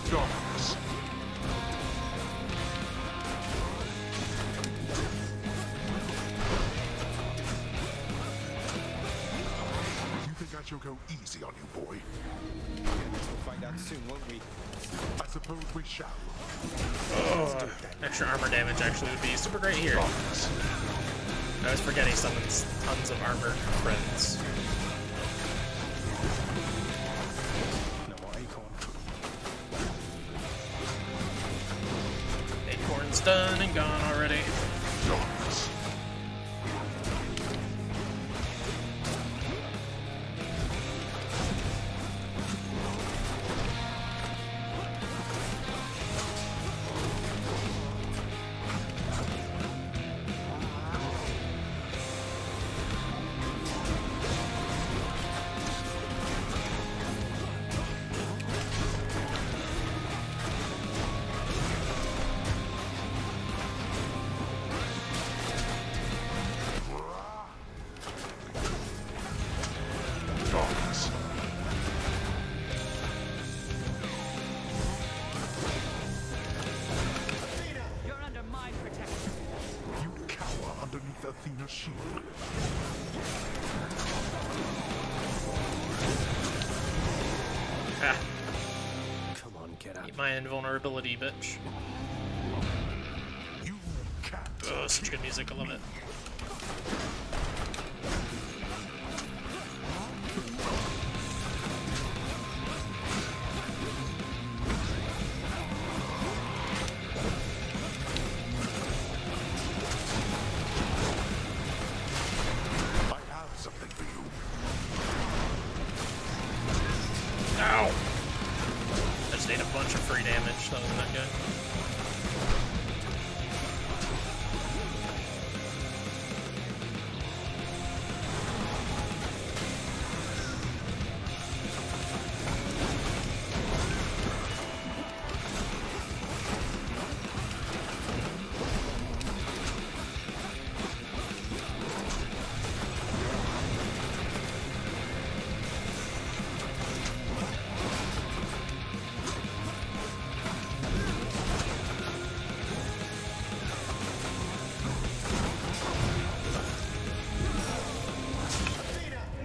Darkness. You think I shall go easy on you, boy? We'll find out soon, won't we? I suppose we shall. Oh, extra armor damage actually would be super great here. I was forgetting summons tons of armored friends. No more acorn. Acorn's done and gone already. Darkness. Darkness. You're under my protection. You cower underneath Athena's shield. Ah, Come on, get up. eat my invulnerability, bitch. You can't. Oh, such good music, I love it. I have something for you. Ow! I just ate a bunch of free damage, that wasn't that good.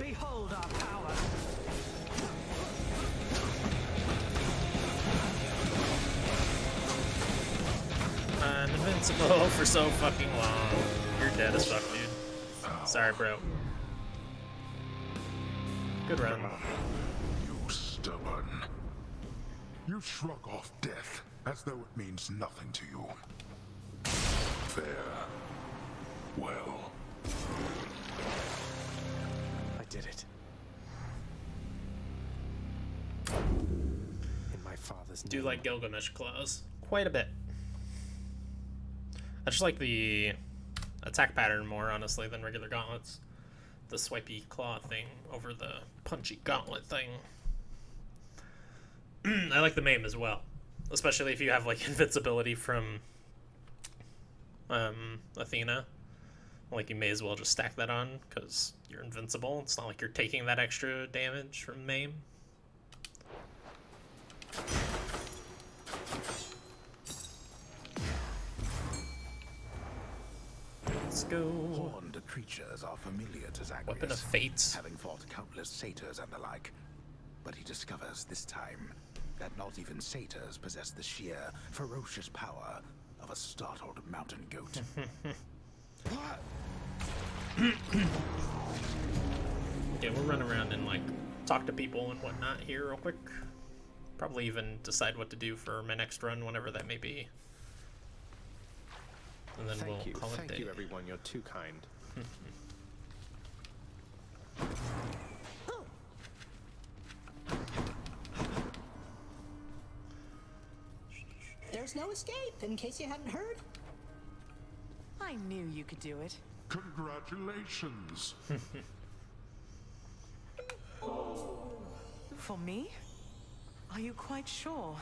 Behold our power. I'm invincible for so fucking long. You're dead as fuck, dude. Sorry, bro. Good run. You stubborn. You shrug off death as though it means nothing to you. Fair. Well. I did it. In my father's Do name. like Gilgamesh claws quite a bit. I just like the attack pattern more, honestly, than regular gauntlets. The swipey claw thing over the punchy gauntlet thing. I like the maim as well, especially if you have like invincibility from Athena. Like, you may as well just stack that on because you're invincible. It's not like you're taking that extra damage from maim. Let's go. Horned creatures are familiar to Zagreus. Weapon of Fate. Having fought countless satyrs and the like. But he discovers this time that not even satyrs possess the sheer, ferocious power of a startled mountain goat. Yeah, we'll run around and like talk to people and whatnot here real quick. Probably even decide what to do for my next run, whenever that may be. and then Thank we'll you. call it Thank day. you, everyone. You're too kind. There's no escape, in case you hadn't heard. I knew you could do it. Congratulations! For me? Are you quite sure?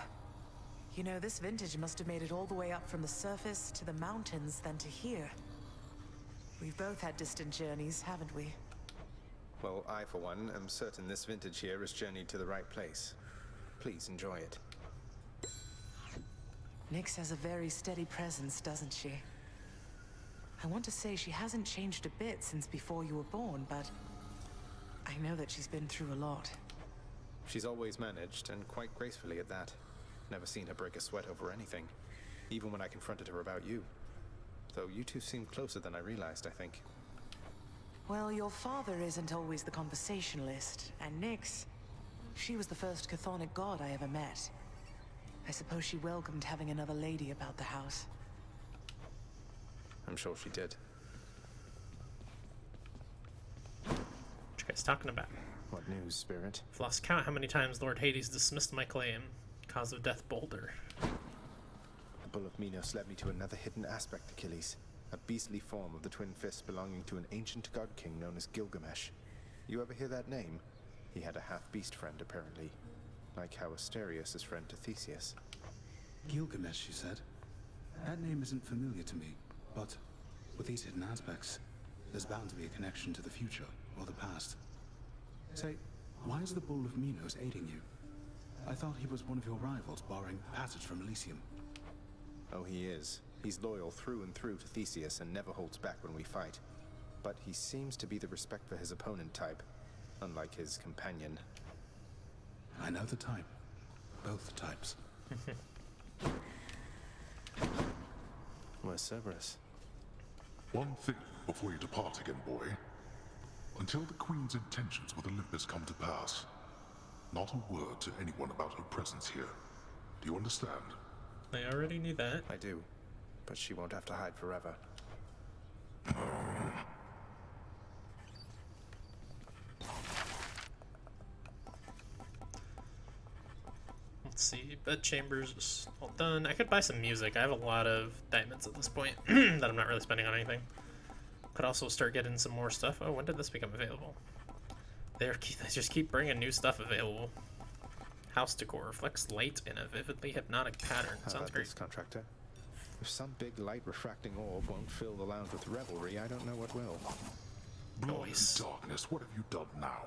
You know, this vintage must have made it all the way up from the surface to the mountains, then to here. We've both had distant journeys, haven't we? Well, I, for one, am certain this vintage here has journeyed to the right place. Please enjoy it. Nyx has a very steady presence, doesn't she? I want to say she hasn't changed a bit since before you were born, but I know that she's been through a lot. She's always managed, and quite gracefully at that. Never seen her break a sweat over anything, even when I confronted her about you. Though you two seem closer than I realized, I think. Well, your father isn't always the conversationalist, and Nyx, she was the first chthonic god I ever met. I suppose she welcomed having another lady about the house. I'm sure she did. What you guys talking about? What news, Spirit? I've lost count how many times Lord Hades dismissed my claim. Cause of death, Boulder. The Bull of Minos led me to another hidden aspect, Achilles. A beastly form of the twin fists belonging to an ancient god king known as Gilgamesh. You ever hear that name? He had a half-beast friend, apparently. Like how Asterius is friend to Theseus. Gilgamesh, you said? That name isn't familiar to me, but with these hidden aspects, there's bound to be a connection to the future or the past. Say, why is the Bull of Minos aiding you? I thought he was one of your rivals, barring passage from Elysium. Oh, he is. He's loyal through and through to Theseus and never holds back when we fight. But he seems to be the respect for his opponent type, unlike his companion. I know the type. Both types. Where's Cerberus? One thing before you depart again, boy. Until the Queen's intentions with Olympus come to pass, not a word to anyone about her presence here. Do you understand? I already knew that. I do. But she won't have to hide forever. Let's see, bed chambers is all done. I could buy some music. I have a lot of diamonds at this point that I'm not really spending on anything. Could also start getting some more stuff. Oh, when did this become available? They just keep bringing new stuff available. House decor reflects light in a vividly hypnotic pattern. How Sounds about great. this, contractor? If some big light refracting orb won't fill the lounge with revelry, I don't know what will. Blood and darkness, what have you done now?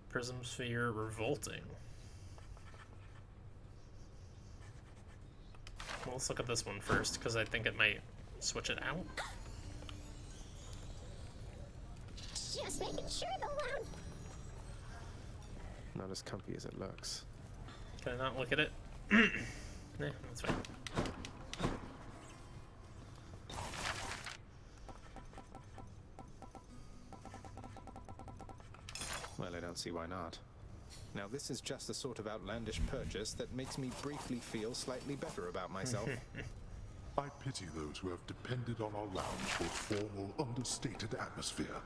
Prism sphere revolting. Well, let's look at this one first, because I think it might switch it out. Just making sure the lounge. Not as comfy as it looks. Can I not look at it? Yeah, that's fine. Well, I don't see why not. Now, this is just the sort of outlandish purchase that makes me briefly feel slightly better about myself. I pity those who have depended on our lounge for its formal, understated atmosphere.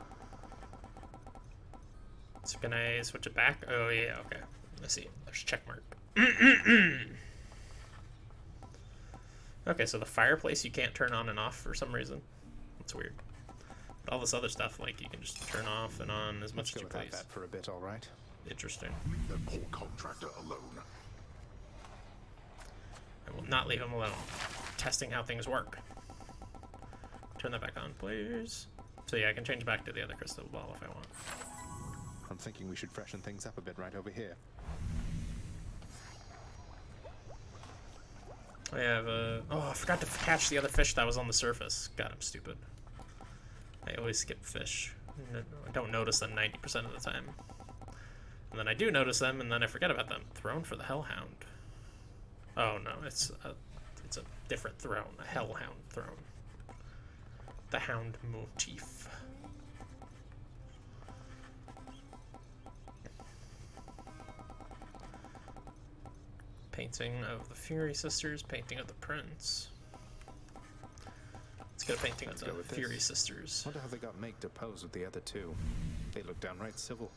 So can I switch it back? Oh yeah, okay. I see. There's a check mark. Okay, so the fireplace you can't turn on and off for some reason. That's weird. But all this other stuff, like, you can just turn off and on as much as you please. That for a bit, all right? Interesting. Leave that poor contractor alone. I will not leave him alone. Testing how things work. Turn that back on, please. So yeah, I can change back to the other crystal ball if I want. I'm thinking we should freshen things up a bit right over here. I have a... Oh, I forgot to catch the other fish that was on the surface. God, I'm stupid. I always skip fish. I don't notice them 90% of the time. And then I do notice them, and then I forget about them. Throne for the Hellhound. Oh no, it's a different throne. A Hellhound throne. The Hound motif. Painting of the Fury Sisters, painting of the Prince. Let's get a painting of the Fury Sisters. Wonder how they got Meg to pose with the other two. They look downright civil.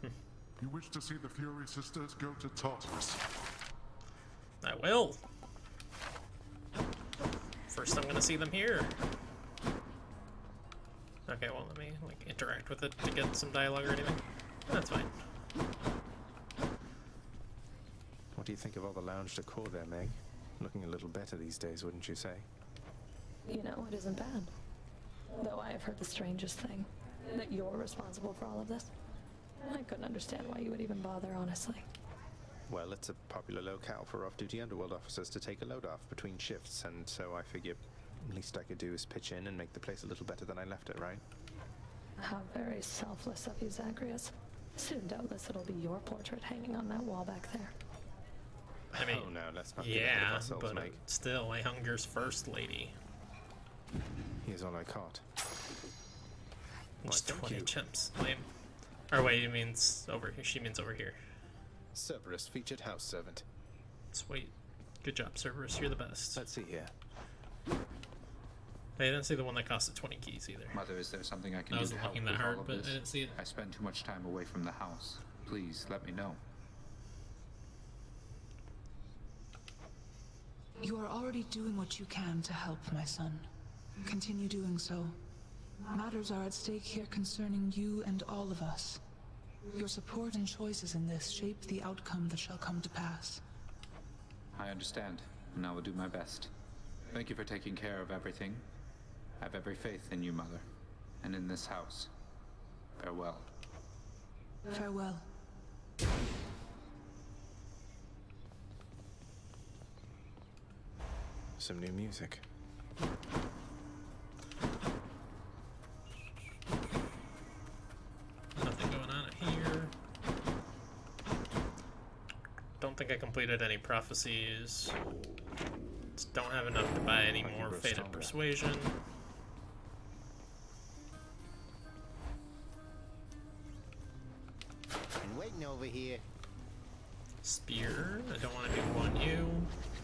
You wish to see the Fury Sisters go to Tartarus? I will. First, I'm gonna see them here. Okay, well, let me like interact with it to get some dialogue or anything. That's fine. What do you think of all the lounge decor there, Meg? Looking a little better these days, wouldn't you say? You know, it isn't bad. Though I have heard the strangest thing. That you're responsible for all of this. I couldn't understand why you would even bother, honestly. Well, it's a popular locale for off-duty underworld officers to take a load off between shifts, and so I figure least I could do is pitch in and make the place a little better than I left it, right? How very selfless of you, Zagreus. Soon, doubtless, it'll be your portrait hanging on that wall back there. I mean, oh, no, let's not get ahead of ourselves, but Meg. still, a Hunger's first lady. Here's all I caught. Just 20 chimps. Lame. Or wait, it means over here. She means over here. Cerberus, featured house servant. Sweet. Good job, Cerberus. You're the best. Let's see here. I didn't see the one that costed 20 keys either. Mother, is there something I can I do to wasn't help looking with that hard, all of but this? I didn't see it. I spend too much time away from the house. Please, let me know. You are already doing what you can to help, my son. Continue doing so. Matters are at stake here concerning you and all of us. Your support and choices in this shape the outcome that shall come to pass. I understand, and I will do my best. Thank you for taking care of everything. I have every faith in you, Mother, and in this house. Farewell. Farewell. Some new music. Nothing going on here. Don't think I completed any prophecies. Just don't have enough to buy any more Fated Persuasion. Been waiting over here. Spear. I don't want to do one you.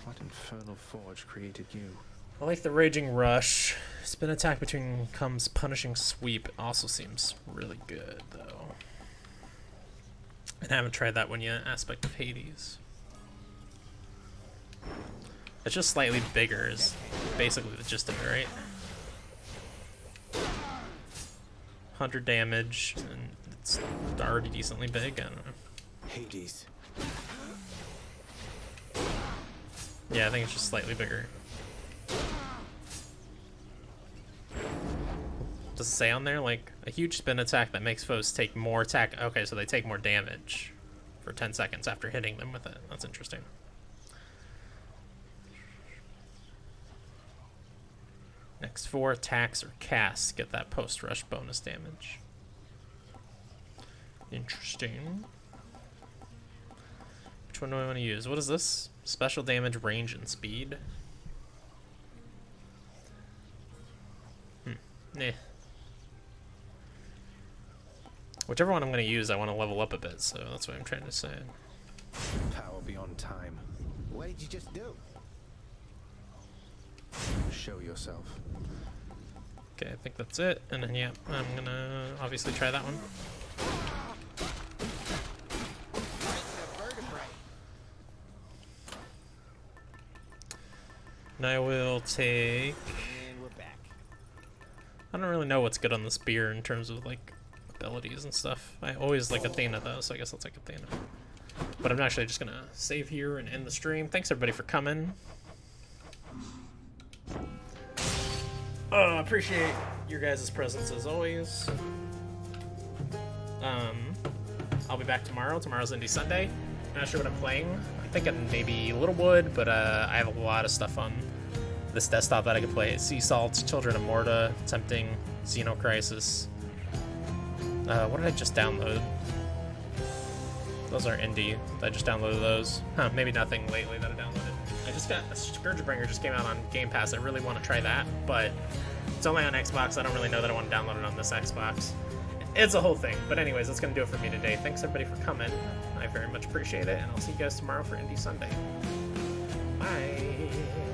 What infernal forge created you? I like the Raging Rush. Spin attack between comes Punishing Sweep. Also seems really good, though. And I haven't tried that one yet. Aspect of Hades. It's just slightly bigger is basically the gist of it, right? 100 damage, and it's already decently big. I don't know. Hades. Yeah, I think it's just slightly bigger. Does it say on there, like, a huge spin attack that makes foes take more attack? Okay, so they take more damage for 10 seconds after hitting them with it. That's interesting. Next 4 attacks or casts get that post-rush bonus damage. Interesting. Which one do I want to use? What is this? Special damage, range, and speed. Nah. Whichever one I'm going to use, I want to level up a bit, so that's what I'm trying to say. Power beyond time. What did you just do? Show yourself. Okay, I think that's it. And then, yeah, I'm going to obviously try that one. And I will take... And we're back. I don't really know what's good on the spear in terms of, like, abilities and stuff. I always like Athena, though, so I guess I'll take Athena. But I'm actually just going to save here and end the stream. Thanks, everybody, for coming. Appreciate your guys' presence, as always. I'll be back tomorrow. Tomorrow's Indie Sunday. Not sure what I'm playing. I'm thinking maybe Littlewood, but I have a lot of stuff on this desktop that I could play. Sea Salt, Children of Morta, Tempting, Xenocrisis. What did I just download? Those are indie. I just downloaded those. Huh, maybe nothing lately that I downloaded. I just got a Scourgebringer just came out on Game Pass. I really want to try that, but it's only on Xbox. I don't really know that I want to download it on this Xbox. It's a whole thing. But anyways, that's going to do it for me today. Thanks everybody for coming. I very much appreciate it, and I'll see you guys tomorrow for Indie Sunday. Bye.